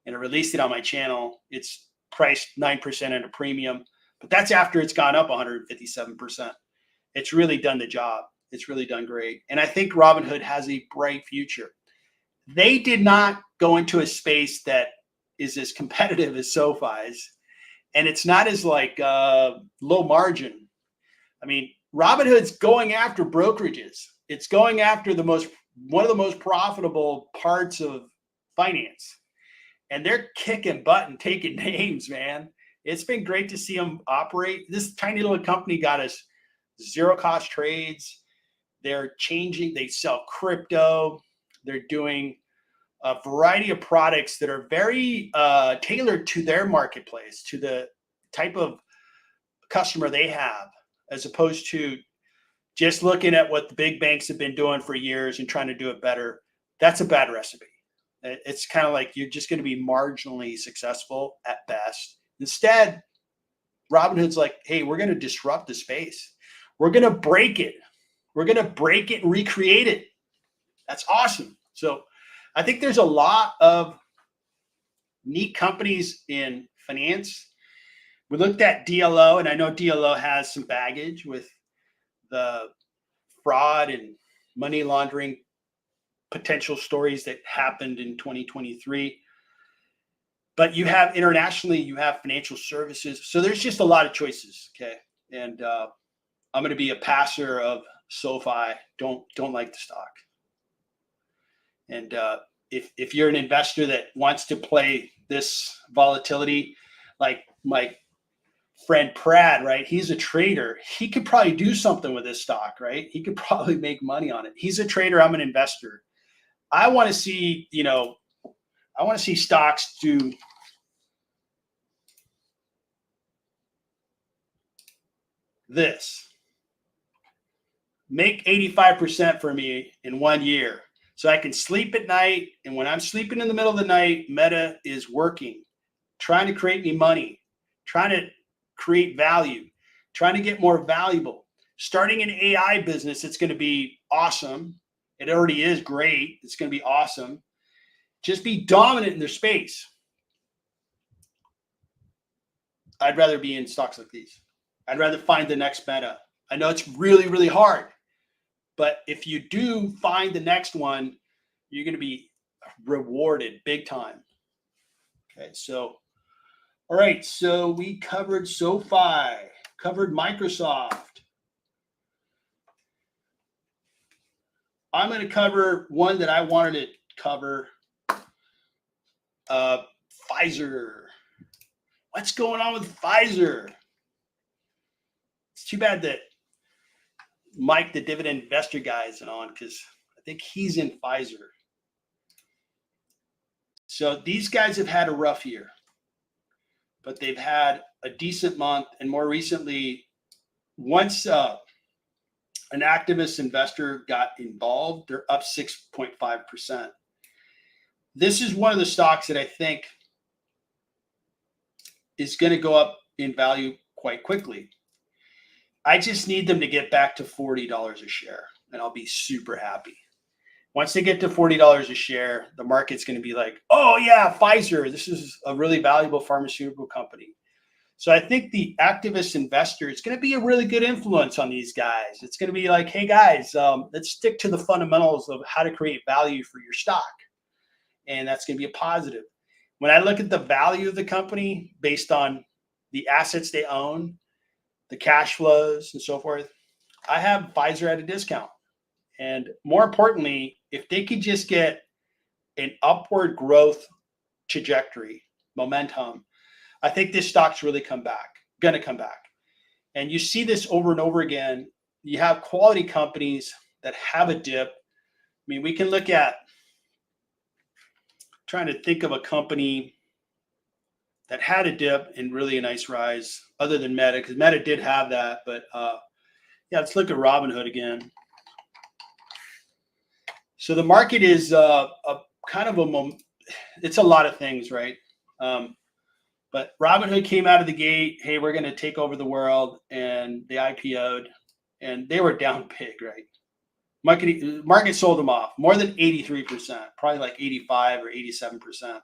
and I released it on my channel. It's priced 9% at a premium, but that's after it's gone up 157%. It's really done the job. It's really done great. And I think Robinhood has a bright future. They did not go into a space that is as competitive as SoFi's, and it's not as low margin. I mean, Robinhood's going after brokerages. It's going after one of the most profitable parts of finance. And they're kicking butt and taking names, man. It's been great to see them operate. This tiny little company got us zero cost trades. They're changing. They sell crypto. They're doing a variety of products that are very tailored to their marketplace, to the type of customer they have, as opposed to just looking at what the big banks have been doing for years and trying to do it better. That's a bad recipe. It's kind of like you're just going to be marginally successful at best. Instead, Robinhood's like, hey, we're going to disrupt the space. We're going to break it. We're going to break it and recreate it. That's awesome. So I think there's a lot of neat companies in finance. We looked at DLO, and I know DLO has some baggage with the fraud and money laundering potential stories that happened in 2023. But you have internationally, you have financial services. So there's just a lot of choices. Okay. And I'm going to be a passer of SoFi. Don't like the stock. And if you're an investor that wants to play this volatility, like my friend Prad, right? He's a trader. He could probably do something with this stock, right? He could probably make money on it. He's a trader. I'm an investor. I want to see, I want to see stocks do this. Make 85% for me in 1 year so I can sleep at night. And when I'm sleeping in the middle of the night, Meta is working, trying to create me money, trying to create value, trying to get more valuable, starting an AI business. It's going to be awesome. It already is great. It's going to be awesome. Just be dominant in their space. I'd rather be in stocks like these. I'd rather find the next Meta. I know it's really, really hard, but if you do find the next one, you're going to be rewarded big time. Okay, so, all right, so we covered SoFi, covered Microsoft. I'm going to cover one that I wanted to cover, Pfizer. What's going on with Pfizer? It's too bad that Mike, the dividend investor guy, isn't on, because I think he's in Pfizer. So these guys have had a rough year, but they've had a decent month. And more recently, once an activist investor got involved, they're up 6.5%. This is one of the stocks that I think is going to go up in value quite quickly. I just need them to get back to $40 a share, and I'll be super happy. Once they get to $40 a share, the market's going to be like, oh, yeah, Pfizer, this is a really valuable pharmaceutical company. So I think the activist investor is going to be a really good influence on these guys. It's going to be like, hey, guys, let's stick to the fundamentals of how to create value for your stock. And that's going to be a positive. When I look at the value of the company based on the assets they own, the cash flows and so forth, I have Pfizer at a discount. And more importantly, if they could just get an upward growth trajectory, momentum, I think this stock's really going to come back. And you see this over and over again. You have quality companies that have a dip. I mean, we can look at, trying to think of a company that had a dip and really a nice rise other than Meta, because Meta did have that. But yeah, let's look at Robinhood again. So the market is a kind of it's a lot of things, right? But Robinhood came out of the gate, hey, we're going to take over the world, and they IPO'd, and they were down big, right? Market sold them off more than 83%, probably like 85 or 87%.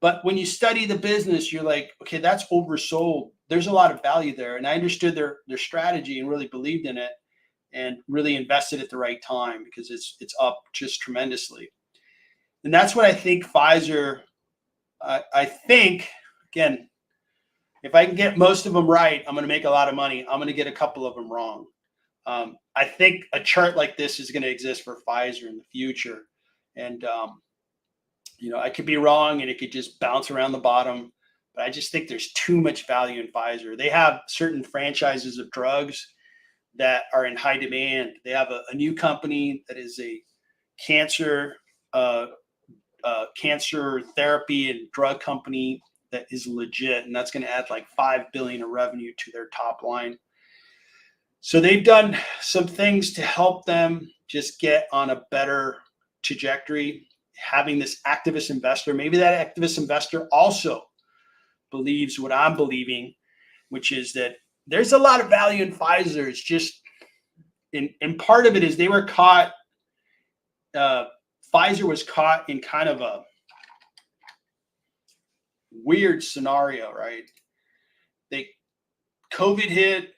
But when you study the business, you're like, okay, that's oversold. There's a lot of value there. And I understood their strategy and really believed in it and really invested at the right time because it's up just tremendously. And that's what I think Pfizer, I think, again, if I can get most of them right, I'm going to make a lot of money. I'm going to get a couple of them wrong. I think a chart like this is going to exist for Pfizer in the future. And, I could be wrong and it could just bounce around the bottom. But I just think there's too much value in Pfizer. They have certain franchises of drugs that are in high demand. They have a new company that is a cancer cancer therapy and drug company that is legit, and that's going to add like $5 billion in revenue to their top line. So they've done some things to help them just get on a better trajectory. Having this activist investor, maybe that activist investor also believes what I'm believing, which is that there's a lot of value in Pfizer. It's just, and part of it is they were caught. Pfizer was caught in kind of a weird scenario, right? COVID hit,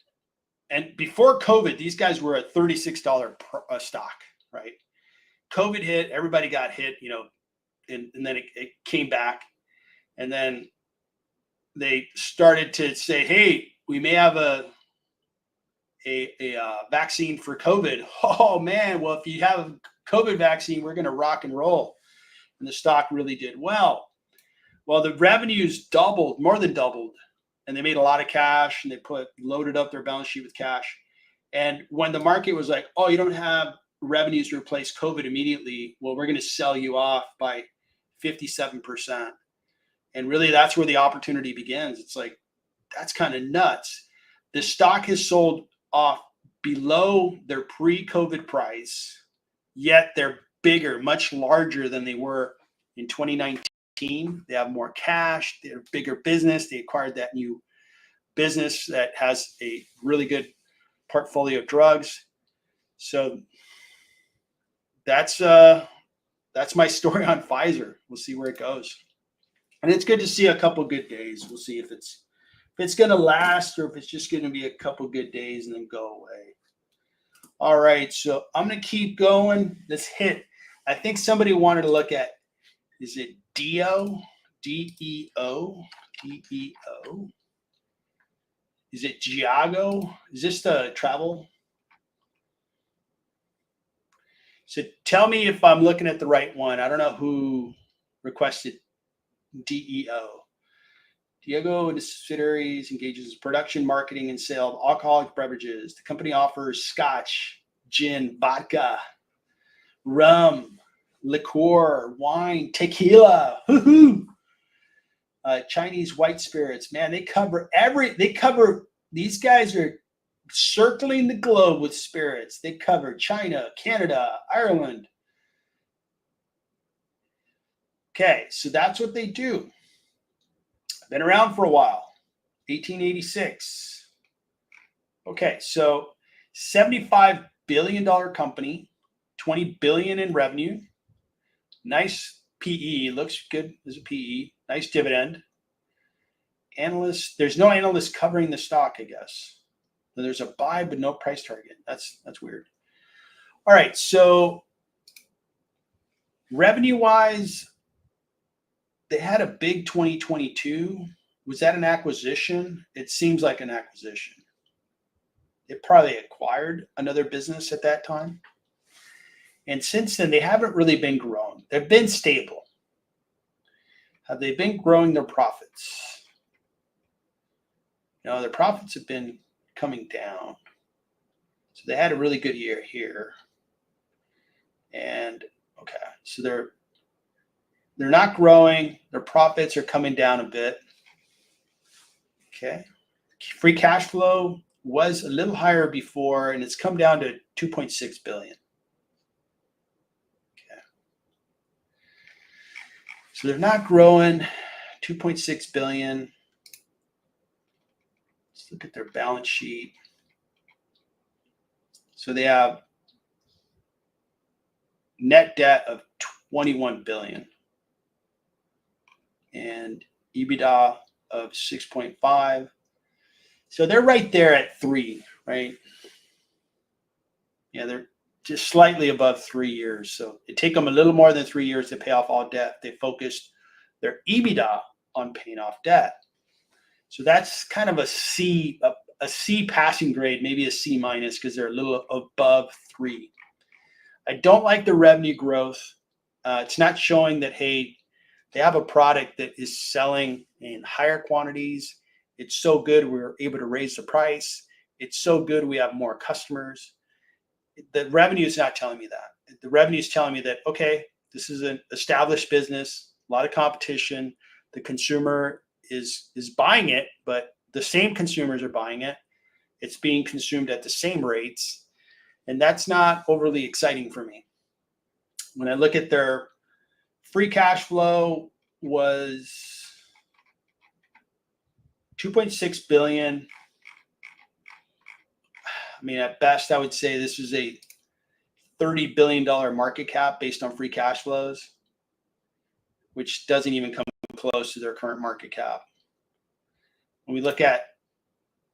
and before COVID, these guys were a $36 stock, right? COVID hit, everybody got hit, and then it came back, and then they started to say, "Hey, we may have a vaccine for COVID." Oh man, well, if you have a COVID vaccine, we're going to rock and roll, and the stock really did well. Well, the revenues doubled, more than doubled, and they made a lot of cash, and they loaded up their balance sheet with cash. And when the market was like, "Oh, you don't have revenues to replace COVID immediately," well, we're going to sell you off by 57%. And really, that's where the opportunity begins. It's like, that's kind of nuts. The stock has sold off below their pre-COVID price, yet they're bigger, much larger than they were in 2019. They have more cash. They're a bigger business. They acquired that new business that has a really good portfolio of drugs. So that's my story on Pfizer. We'll see where it goes. And it's good to see a couple good days. We'll see if it's going to last or if it's just going to be a couple good days and then go away. All right, so I'm going to keep going. Let's hit. I think somebody wanted to look at, is it DEO? D-E-O? D-E-O? Is it Giago? Is this the travel? So tell me if I'm looking at the right one. I don't know who requested DEO. Diego and his subsidiaries engages in production, marketing, and sale of alcoholic beverages. The company offers scotch, gin, vodka, rum, liqueur, wine, tequila, Chinese white spirits. Man, these guys are circling the globe with spirits. They cover China, Canada, Ireland. Okay, so that's what they do. Been around for a while. 1886. Okay, so $75 billion company, $20 billion in revenue. Nice PE, looks good as a PE. Nice dividend. Analysts, there's no analyst covering the stock, I guess. There's a buy, but no price target. That's weird. All right, so revenue-wise, they had a big 2022. Was that an acquisition? It seems like an acquisition. They probably acquired another business at that time. And since then, they haven't really been growing. They've been stable. Have they been growing their profits? No, their profits have been coming down. So they had a really good year here. And okay, so they're not growing. Their profits are coming down a bit. Okay. Free cash flow was a little higher before, and it's come down to $2.6 billion. Okay. So they're not growing. $2.6 billion. Let's look at their balance sheet. So they have net debt of $21 billion. And EBITDA of 6.5. So they're right there at 3, right? Yeah, they're just slightly above 3 years. So it take them a little more than 3 years to pay off all debt. They focused their EBITDA on paying off debt. So that's kind of a C passing grade, maybe a C minus, because they're a little above 3. I don't like the revenue growth. It's not showing that, hey, they have a product that is selling in higher quantities. It's so good, we're able to raise the price. it's so good we have more customers. The revenue is not telling me that. The revenue is telling me that, okay, this is an established business, a lot of competition. The consumer is buying it, but the same consumers are buying it. It's being consumed at the same rates. And that's not overly exciting for me. When I look at their free cash flow was 2.6 billion. I mean, at best, I would say this is a $30 billion market cap based on free cash flows, which doesn't even come close to their current market cap. When we look at,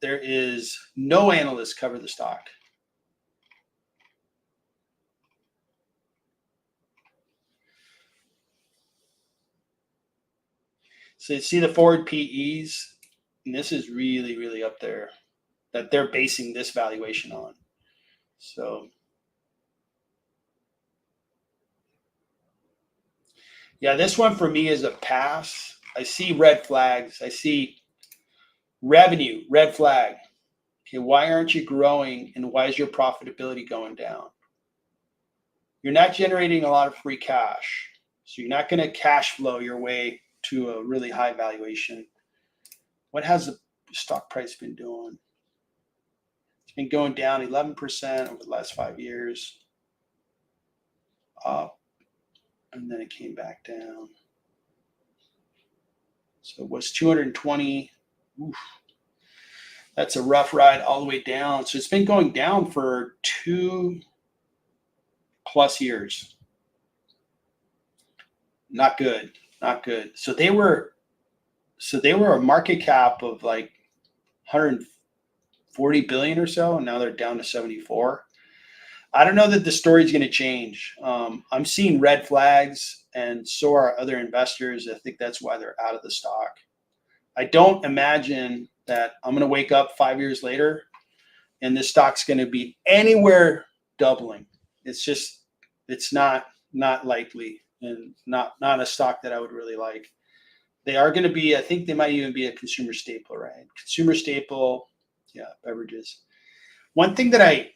there is no analysts cover the stock. So you see the forward PEs, and this is really, really up there that they're basing this valuation on. So yeah, this one for me is a pass. I see red flags. I see revenue, red flag. Okay, why aren't you growing and why is your profitability going down? You're not generating a lot of free cash. So you're not going to cash flow your way to a really high valuation. What has the stock price been doing? It's been going down 11% over the last 5 years. Up, and then it came back down. So it was 220. Oof. That's a rough ride all the way down. So it's been going down for 2+ years. Not good. Not good. So they were a market cap of like 140 billion or so, and now they're down to 74. I don't know that the story is going to change. I'm seeing red flags, and so are other investors. I think that's why they're out of the stock. I don't imagine that I'm going to wake up 5 years later and this stock's going to be anywhere doubling. It's not likely, and not a stock that I would really like. They are going to be, I think they might even be a consumer staple, right? Consumer staple, yeah, beverages. One thing that I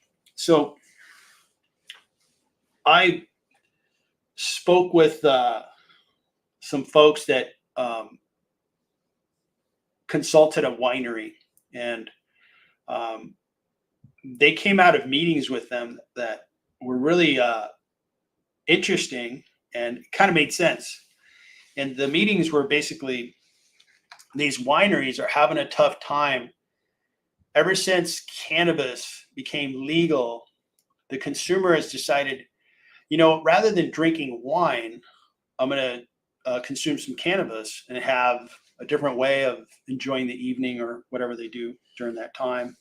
spoke with some folks that consulted a winery, and they came out of meetings with them that were really interesting and kind of made sense. And the meetings were basically, these wineries are having a tough time. Ever since cannabis became legal, the consumer has decided, rather than drinking wine, I'm going to consume some cannabis and have a different way of enjoying the evening or whatever they do during that time.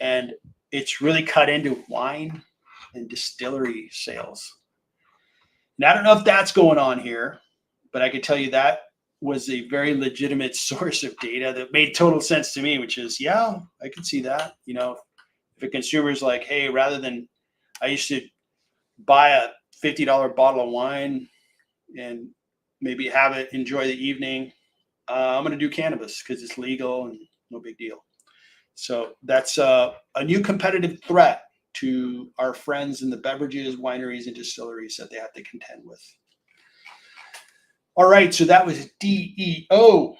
And it's really cut into wine and distillery sales. And I don't know if that's going on here, but I could tell you that was a very legitimate source of data that made total sense to me, which is, yeah, I can see that. If a consumer's like, hey, rather than, I used to buy a $50 bottle of wine and maybe have it, enjoy the evening, I'm going to do cannabis because it's legal and no big deal. So that's a new competitive threat to our friends in the beverages, wineries, and distilleries that they have to contend with. All right, so that was DEO.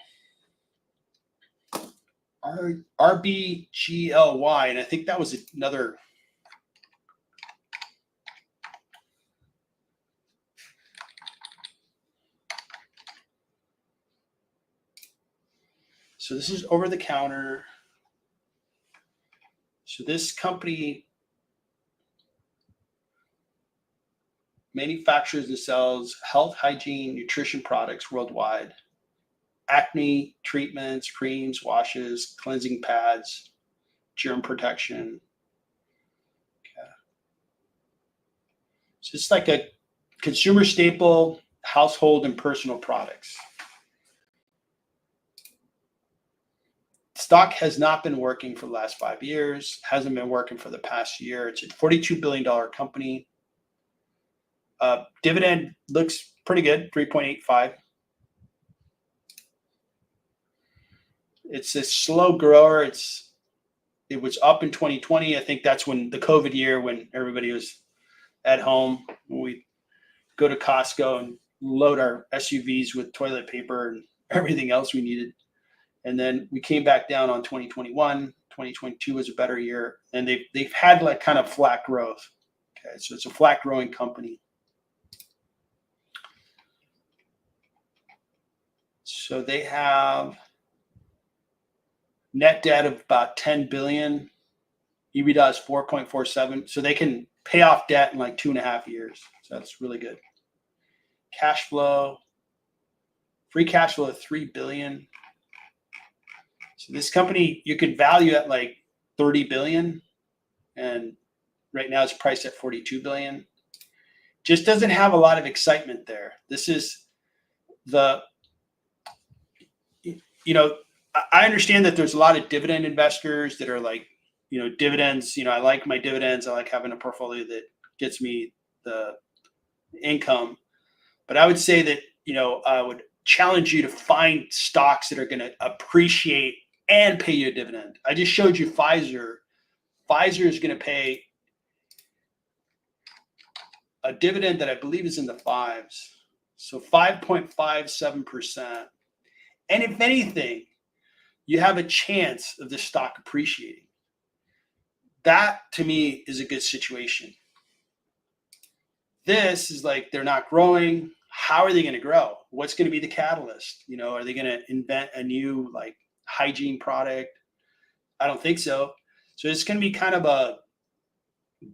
RBGLY, and I think that was another. So this is over the counter. So this company manufactures and sells health, hygiene, nutrition products worldwide. Acne treatments, creams, washes, cleansing pads, germ protection. Okay. So it's like a consumer staple, household and personal products. Stock has not been working for the last 5 years, hasn't been working for the past year. It's a $42 billion company. Dividend looks pretty good, 3.85. It's a slow grower. It's It was up in 2020. I think that's when the COVID year, when everybody was at home. We go to Costco and load our SUVs with toilet paper and everything else we needed. And then we came back down on 2021. 2022 was a better year, and they've had like kind of flat growth. Okay, so it's a flat growing company. So they have net debt of about 10 billion. EBITDA is 4.47. So they can pay off debt in like 2.5 years. So that's really good. Cash flow, free cash flow of 3 billion. So this company you could value at like 30 billion, and right now it's priced at 42 billion. Just doesn't have a lot of excitement there. This is the, I understand that there's a lot of dividend investors that are like, dividends, I like my dividends. I like having a portfolio that gets me the income. But I would say that, I would challenge you to find stocks that are going to appreciate and pay you a dividend. I just showed you Pfizer. Pfizer is going to pay a dividend that I believe is in the fives. So 5.57%. And if anything, you have a chance of the stock appreciating. That to me is a good situation. This is like, they're not growing. How are they going to grow? What's going to be the catalyst? Are they going to invent a new like hygiene product? I don't think so. So it's going to be kind of a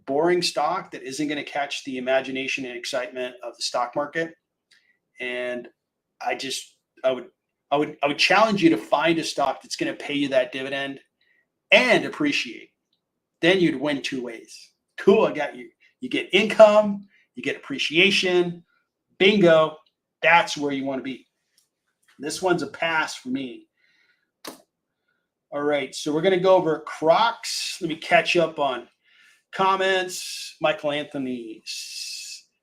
boring stock that isn't going to catch the imagination and excitement of the stock market. And I would challenge you to find a stock that's going to pay you that dividend and appreciate. Then you'd win two ways. Cool, I got you. You get income, you get appreciation. Bingo, that's where you want to be. This one's a pass for me. All right, so we're going to go over Crocs. Let me catch up on comments. Michael Anthony,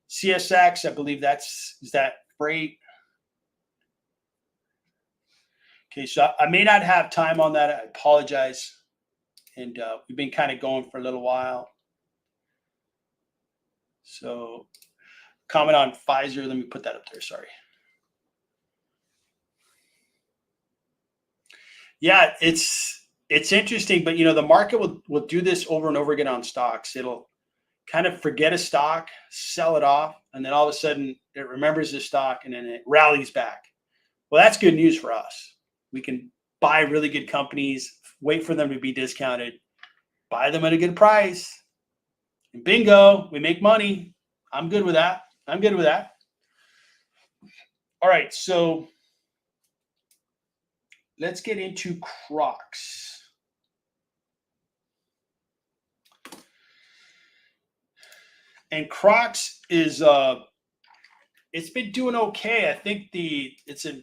CSX, I believe is that freight? Okay, so I may not have time on that. I apologize. And we've been kind of going for a little while. So comment on Pfizer. Let me put that up there. Sorry. Yeah, it's interesting, but the market will do this over and over again on stocks. It'll kind of forget a stock, sell it off, and then all of a sudden it remembers the stock and then it rallies back. Well, that's good news for us. We can buy really good companies, wait for them to be discounted, buy them at a good price, and bingo, we make money. I'm good with that. All right, so let's get into Crocs. And Crocs is it's been doing okay. I think it's a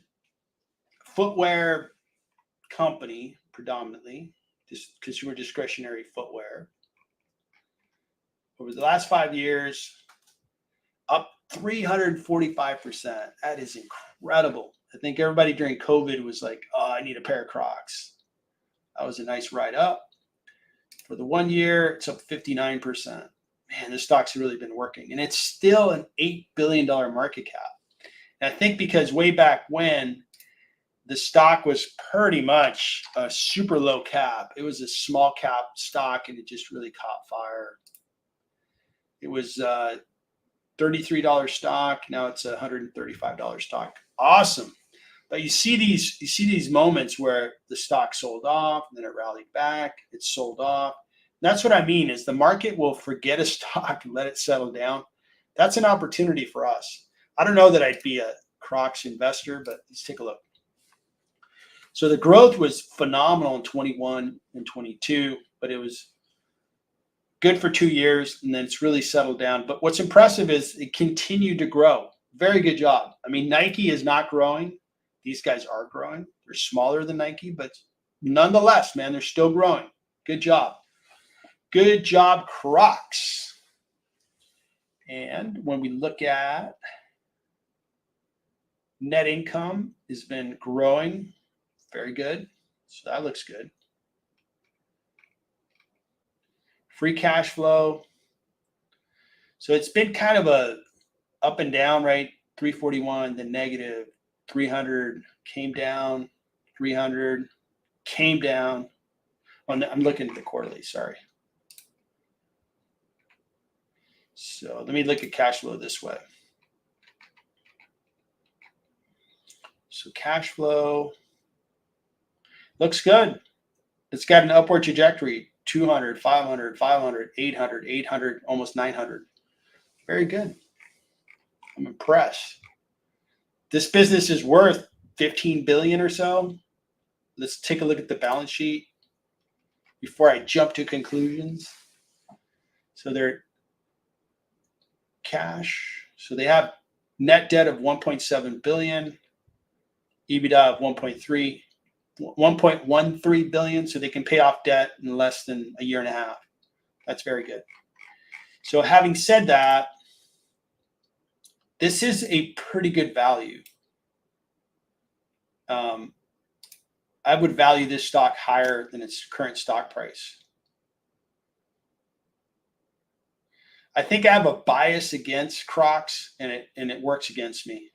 footwear company predominantly, just consumer discretionary footwear. Over the last 5 years, up 345%. That is incredible. I think everybody during COVID was like, oh, I need a pair of Crocs. That was a nice ride up. For the 1 year, it's up 59%. Man, this stock's really been working. And it's still an $8 billion market cap. And I think because way back when, the stock was pretty much a super low cap. It was a small cap stock, and it just really caught fire. It was $33 stock. Now it's a $135 stock. Awesome. But you see these moments where the stock sold off, and then it rallied back. It sold off. That's what I mean, is the market will forget a stock and let it settle down. That's an opportunity for us. I don't know that I'd be a Crocs investor, but let's take a look. So the growth was phenomenal in 21 and 22, but it was good for 2 years, and then it's really settled down. But what's impressive is it continued to grow. Very good job. I mean, Nike is not growing. These guys are growing. They're smaller than Nike, but nonetheless, man, they're still growing. Good job. Good job, Crocs. And when we look at net income, has been growing. Very good. So that looks good. Free cash flow. So it's been kind of a up and down, right? 341, then negative 300, came down, 300, came down. Oh, no, I'm looking at the quarterly, sorry. So let me look at cash flow this way. So cash flow looks good. It's got an upward trajectory, 200, 500, 500, 800, 800, almost 900. Very good. I'm impressed. This business is worth 15 billion or so. Let's take a look at the balance sheet before I jump to conclusions. So their cash, so they have net debt of 1.7 billion, EBITDA of 1.13 billion, so they can pay off debt in less than a year and a half. That's very good. So having said that, this is a pretty good value. I would value this stock higher than its current stock price. I think I have a bias against Crocs, and it works against me.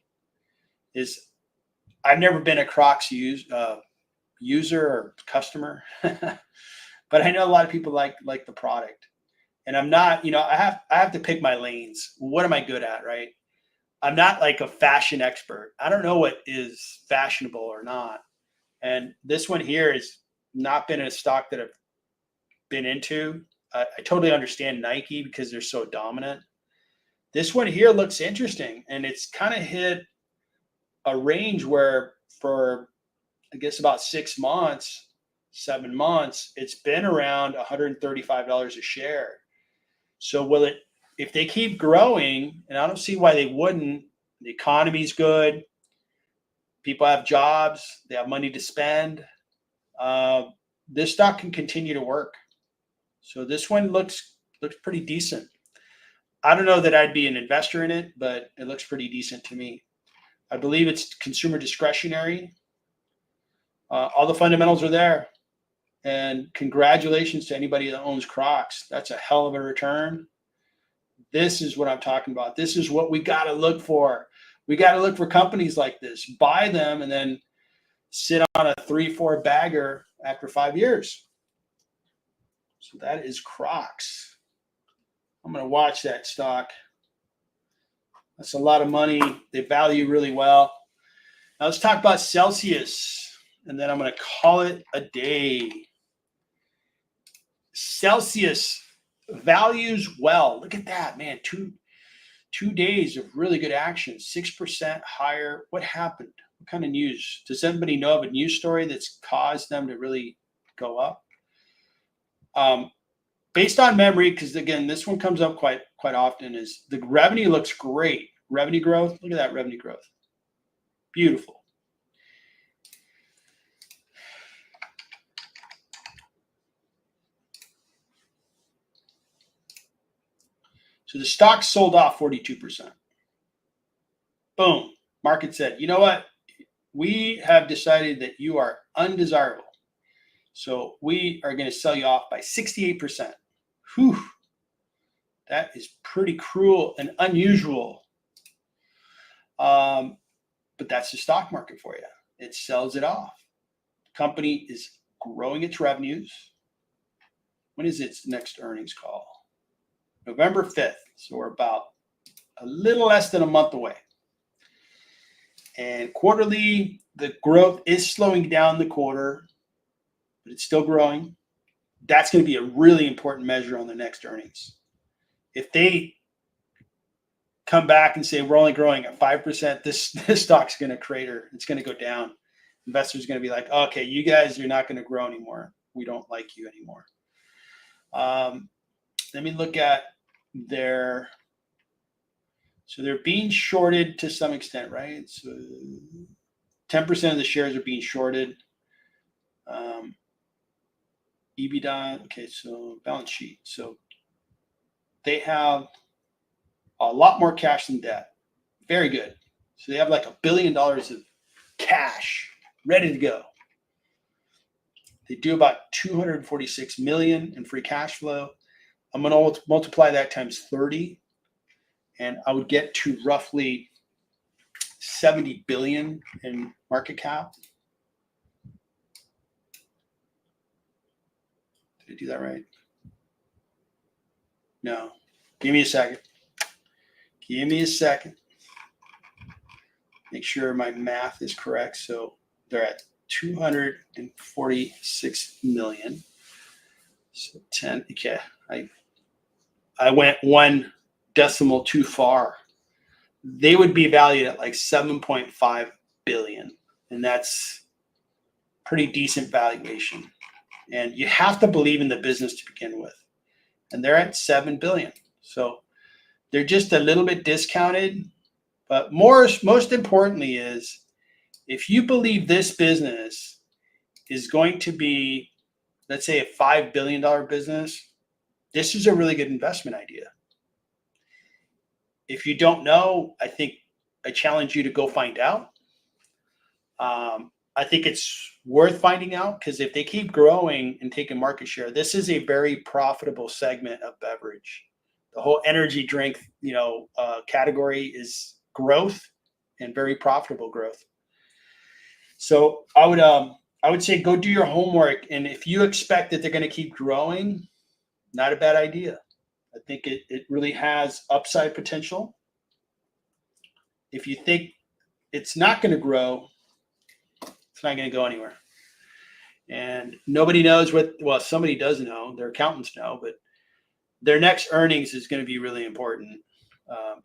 I've never been a Crocs user or customer, but I know a lot of people like the product, and I'm not. I have to pick my lanes. What am I good at, right? I'm not like a fashion expert. I don't know what is fashionable or not. And this one here has not been a stock that I've been into. I totally understand Nike because they're so dominant. This one here looks interesting, and it's kind of hit a range where for, I guess, about 6 months, 7 months, it's been around $135 a share. So if they keep growing, and I don't see why they wouldn't, the economy's good, people have jobs, they have money to spend, this stock can continue to work. So this one looks pretty decent. I don't know that I'd be an investor in it, but it looks pretty decent to me. I believe it's consumer discretionary. All the fundamentals are there. And congratulations to anybody that owns Crocs. That's a hell of a return. This is what I'm talking about. This is what we got to look for. We got to look for companies like this, buy them, and then sit on a 3-4 bagger after 5 years. So that is Crocs. I'm going to watch that stock. That's a lot of money. They value really well. Now let's talk about Celsius, and then I'm going to call it a day. Celsius values well. Look at that, man. Two days of really good action, 6% higher. What happened? What kind of news? Does anybody know of a news story that's caused them to really go up? Based on memory, because again, this one comes up quite often, is the revenue looks great. Revenue growth, look at that revenue growth. Beautiful. So the stock sold off 42%. Boom. Market said, you know what? We have decided that you are undesirable. So we are going to sell you off by 68%. Whew. That is pretty cruel and unusual. But that's the stock market for you. It sells it off. The company is growing its revenues. When is its next earnings call? November 5th. So we're about a little less than a month away. And quarterly, the growth is slowing down the quarter, but it's still growing. That's going to be a really important measure on the next earnings. If they come back and say we're only growing at 5%, this stock's going to crater. It's going to go down. Investors are going to be like, okay, you guys, you're not going to grow anymore. We don't like you anymore. Let me look at so they're being shorted to some extent, right? So 10% of the shares are being shorted. EBITDA, okay, so balance sheet. So they have a lot more cash than debt. Very good. So they have like $1 billion of cash ready to go. They do about $246 million in free cash flow. I'm going to multiply that times 30, and I would get to roughly 70 billion in market cap. Did I do that right? No. Give me a second. Give me a second. Make sure my math is correct. So they're at 246 million. So 10. Okay. I went one decimal too far. They would be valued at like 7.5 billion. And that's pretty decent valuation. And you have to believe in the business to begin with. And they're at 7 billion. So they're just a little bit discounted. But most importantly is, if you believe this business is going to be, let's say, a $5 billion business, this is a really good investment idea. If you don't know, I think I challenge you to go find out. I think it's worth finding out, because if they keep growing and taking market share, this is a very profitable segment of beverage. The whole energy drink, category is growth, and very profitable growth. So I would say go do your homework, and if you expect that they're going to keep growing, not a bad idea. I think it really has upside potential. If you think it's not going to grow, it's not going to go anywhere. And nobody knows somebody does know, their accountants know, but their next earnings is going to be really important.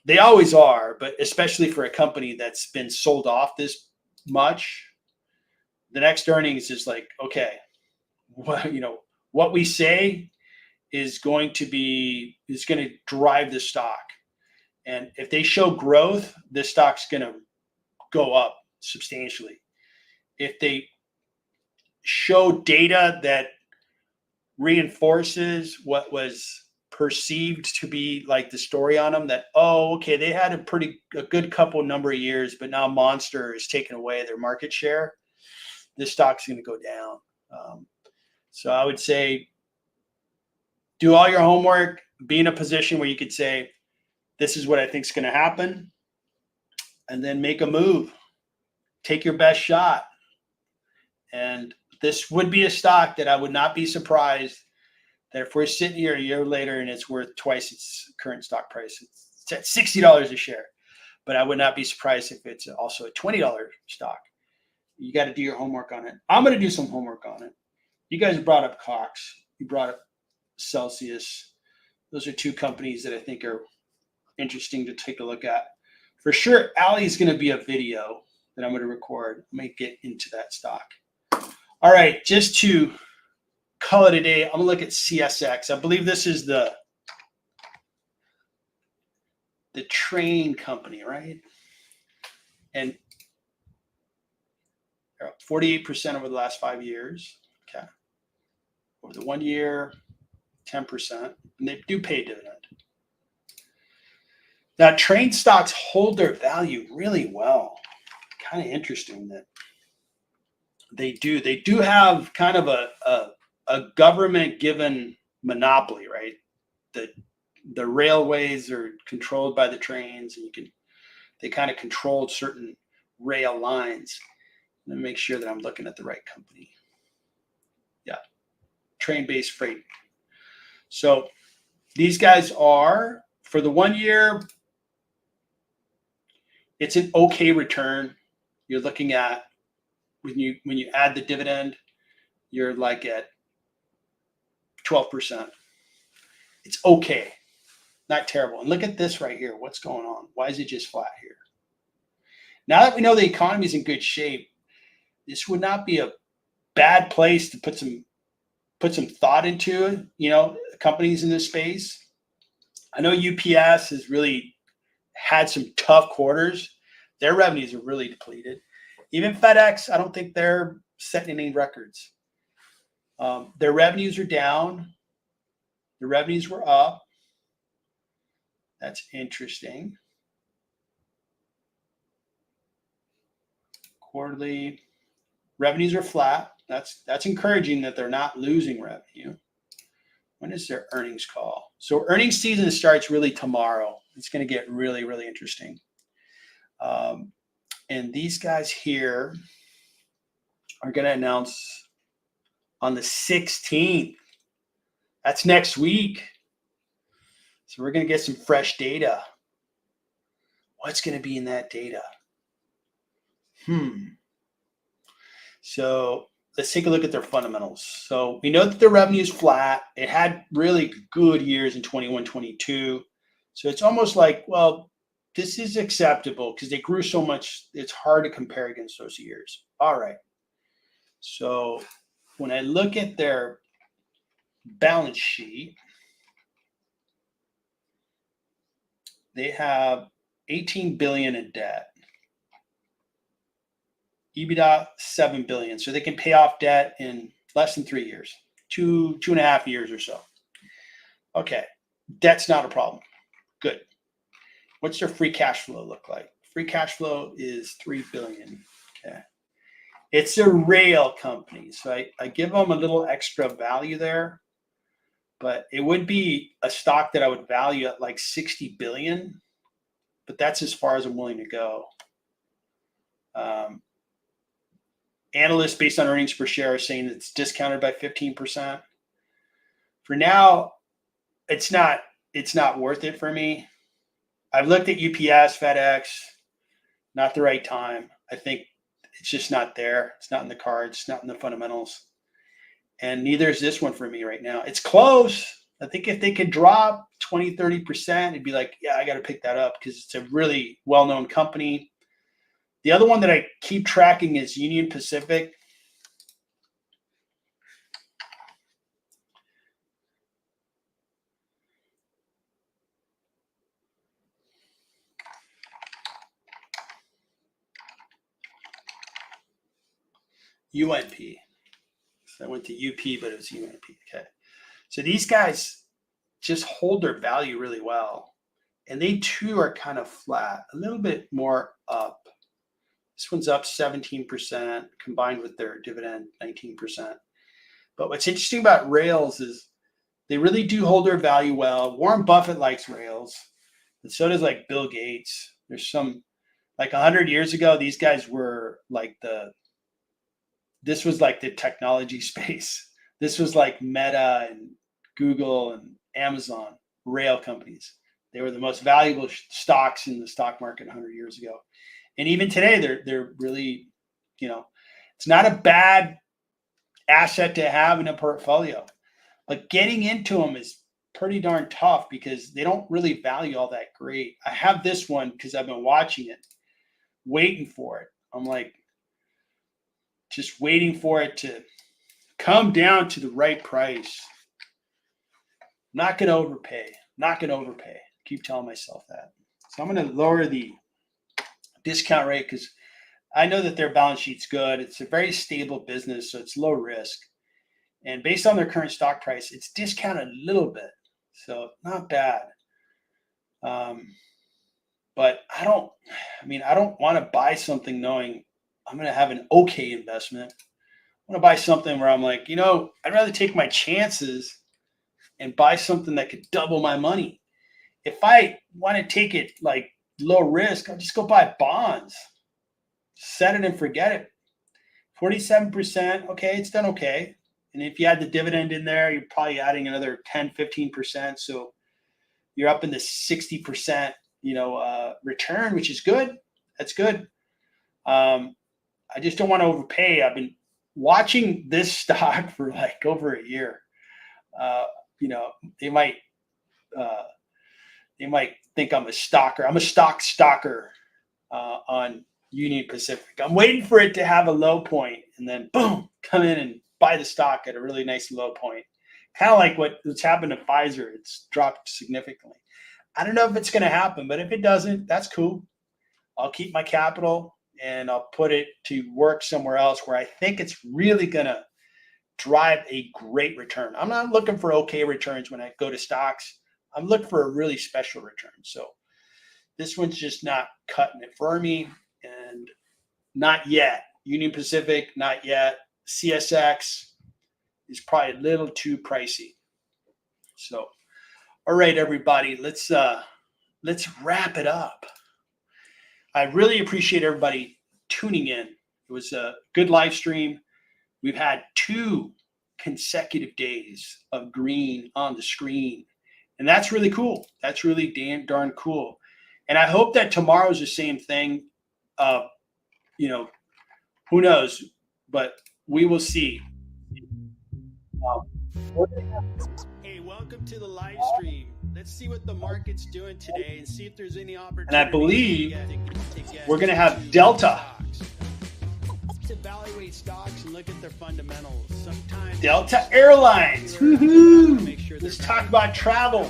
They always are, but especially for a company that's been sold off this much, the next earnings is like, okay, what we say is going to drive the stock. And if they show growth, the stock's going to go up substantially. If they show data that reinforces what was perceived to be like the story on them, that, okay, they had a good couple number of years, but now Monster is taking away their market share, this stock's going to go down. So I would say do all your homework, be in a position where you could say, this is what I think is going to happen, and then make a move. Take your best shot. And this would be a stock that I would not be surprised that if we're sitting here a year later and it's worth twice its current stock price, it's at $60 a share. But I would not be surprised if it's also a $20 stock. You got to do your homework on it. I'm going to do some homework on it. You guys brought up Cox. You brought up Celsius. Those are two companies that I think are interesting to take a look at. For sure, Allie's going to be a video that I'm going to record. I may get into that stock. All right, just to call it a day, I'm going to look at CSX. I believe this is the train company, right? And 48% over the last 5 years. Okay. Over the 1 year, 10%. And they do pay a dividend. Now, train stocks hold their value really well. Kind of interesting that they do. They do have kind of a government-given monopoly, right? The railways are controlled by the trains, and they kind of controlled certain rail lines. Let me make sure that I'm looking at the right company. Yeah, train-based freight. So these guys are, for the 1 year, it's an okay return. You're looking at, when you add the dividend, you're like at 12%. It's okay, not terrible. And look at this right here. What's going on? Why is it just flat here? Now that we know the economy is in good shape, this would not be a bad place to put some thought into, companies in this space. I know UPS has really had some tough quarters. Their revenues are really depleted. Even FedEx, I don't think they're setting any records. Their revenues are down. The revenues were up. That's interesting. Quarterly revenues are flat. That's encouraging that they're not losing revenue. When is their earnings call? So earnings season starts really tomorrow. It's going to get really, really interesting. And these guys here are going to announce on the 16th. That's next week. So we're going to get some fresh data. What's going to be in that data? So let's take a look at their fundamentals. So we know that their revenue is flat. It had really good years in 21, 22. So it's almost like, well, this is acceptable because they grew so much. It's hard to compare against those years. All right. So when I look at their balance sheet, they have 18 billion in debt. EBITDA 7 billion. So they can pay off debt in less than 3 years, 2.5 years or so. Okay. Debt's not a problem. Good. What's their free cash flow look like? Free cash flow is 3 billion. Okay. It's a rail company. So I give them a little extra value there, but it would be a stock that I would value at like 60 billion, but that's as far as I'm willing to go. Analysts based on earnings per share are saying it's discounted by 15%. For now, it's not worth it for me. I've looked at UPS, FedEx, not the right time. I think it's just not there. It's not in the cards, it's not in the fundamentals. And neither is this one for me right now. It's close. I think if they could drop 20, 30%, it'd be like, yeah, I got to pick that up because it's a really well-known company. The other one that I keep tracking is Union Pacific. UNP. So I went to UP, but it was UNP. Okay. So these guys just hold their value really well. And they too are kind of flat, a little bit more up. This one's up 17% combined with their dividend, 19%. But what's interesting about rails is they really do hold their value well. Warren Buffett likes rails, and so does like Bill Gates. There's some, like 100 years ago, these guys were like this was like the technology space. This was like Meta and Google and Amazon, rail companies. They were the most valuable stocks in the stock market 100 years ago. And even today, they're really, it's not a bad asset to have in a portfolio. But getting into them is pretty darn tough because they don't really value all that great. I have this one because I've been watching it, waiting for it. I'm like, just waiting for it to come down to the right price. I'm not going to overpay. Not going to overpay. Keep telling myself that. So I'm going to lower the discount rate because I know that their balance sheet's good. It's a very stable business, so it's low risk. And based on their current stock price, it's discounted a little bit. So not bad. But I don't want to buy something knowing I'm going to have an okay investment. I want to buy something where I'm like, I'd rather take my chances and buy something that could double my money. If I want to take it like low risk, I'll just go buy bonds, set it and forget it. 47%, okay, it's done okay. And if you add the dividend in there, you're probably adding another 10, 15%. So you're up in the 60%, return, which is good. That's good. I just don't want to overpay. I've been watching this stock for like over a year. They might think I'm a stalker. I'm a stock stalker on Union Pacific. I'm waiting for it to have a low point and then boom, come in and buy the stock at a really nice low point. Kind of like what's happened to Pfizer. It's dropped significantly. I don't know if it's going to happen, but if it doesn't, that's cool. I'll keep my capital and I'll put it to work somewhere else where I think it's really going to drive a great return. I'm not looking for okay returns when I go to stocks. I'm looking for a really special return. So this one's just not cutting it for me, and not yet. Union Pacific, not yet. CSX is probably a little too pricey. So, all right, everybody, let's wrap it up. I really appreciate everybody tuning in. It was a good live stream. We've had 2 consecutive days of green on the screen, and that's really cool. That's really darn cool. And I hope that tomorrow's the same thing. Who knows? But we will see. Hey, welcome to the live stream. Let's see what the market's doing today and see if there's any opportunity. And I believe we're going to have Delta. To evaluate stocks and look at their fundamentals. Sometimes Delta Airlines. Woohoo! Let's talk about travel.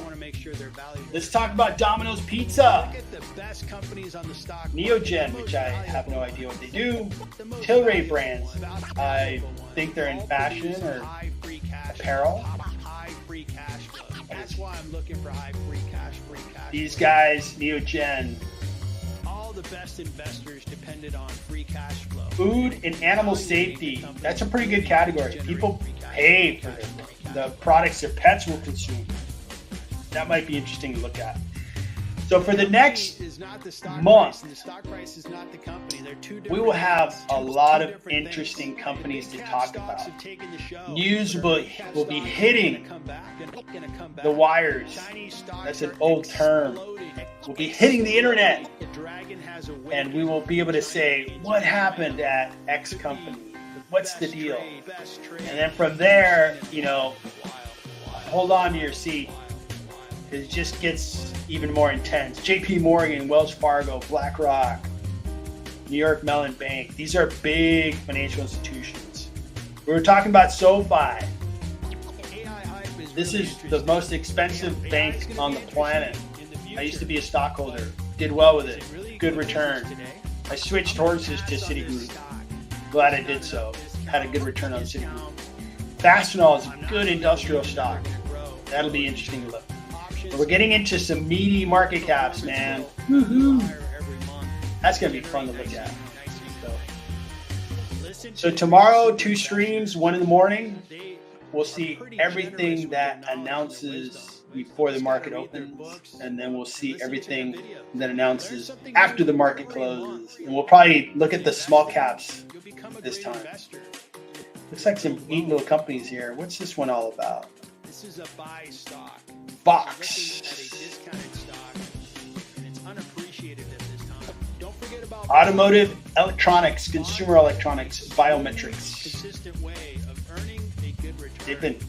Let's talk about Domino's Pizza. Look at the best companies on the stock. Neogen, which I have no idea what they do. Tilray brands. I think they're in fashion or apparel. High free cash flow. That's why I'm looking for high free cash. These guys, Neogen. All the best investors depended on free cash flow. Food and animal safety. That's a pretty good category. People pay for the products their pets will consume. That might be interesting to look at. So for the next month, we will have a lot of interesting companies to talk about. News will be hitting the wires. That's an old term. We'll be hitting the internet. And we will be able to say, what happened at X company? What's the deal? And then from there, hold on to your seat. It just gets even more intense. JP Morgan, Wells Fargo, BlackRock, New York Mellon Bank. These are big financial institutions. We were talking about SoFi. This is the most expensive bank on the planet. I used to be a stockholder. Did well with it. Good return. I switched horses to Citigroup. Glad I did so. Had a good return on Citigroup. Fastenal is a good industrial stock. That'll be interesting to look. But we're getting into some meaty market caps, man. Woo-hoo. That's going to be fun to look at. So tomorrow, 2 streams, 1 in the morning. We'll see everything that announces before the market opens, and then we'll see everything that announces after the market closes. And we'll probably look at the small caps this time. Looks like some neat little companies here. What's this one all about? This is a buy stock. Box. Automotive electronics, consumer electronics, biometrics. They've been,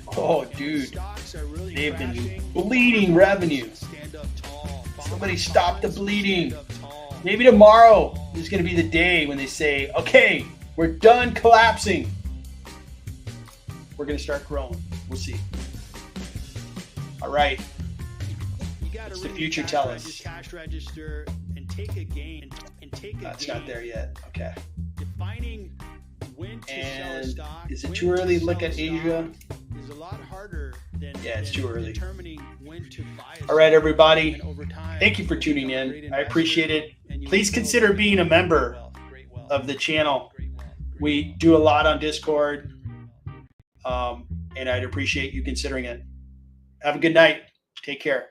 they've been bleeding revenue. Somebody stop the bleeding. Maybe tomorrow is going to be the day when they say, okay, we're done collapsing. We're going to start growing. We'll see. All right. What's the future tell us? Cash register and take a gain and take That's not there yet. Okay. Defining when to sell a stock. Is it too early to look at Asia? Is a lot harder than it's too early. Determining when to buy. All right, everybody. Thank you for tuning in. I appreciate it. Please consider being a member of the channel. We do a lot on Discord, and I'd appreciate you considering it. Have a good night. Take care.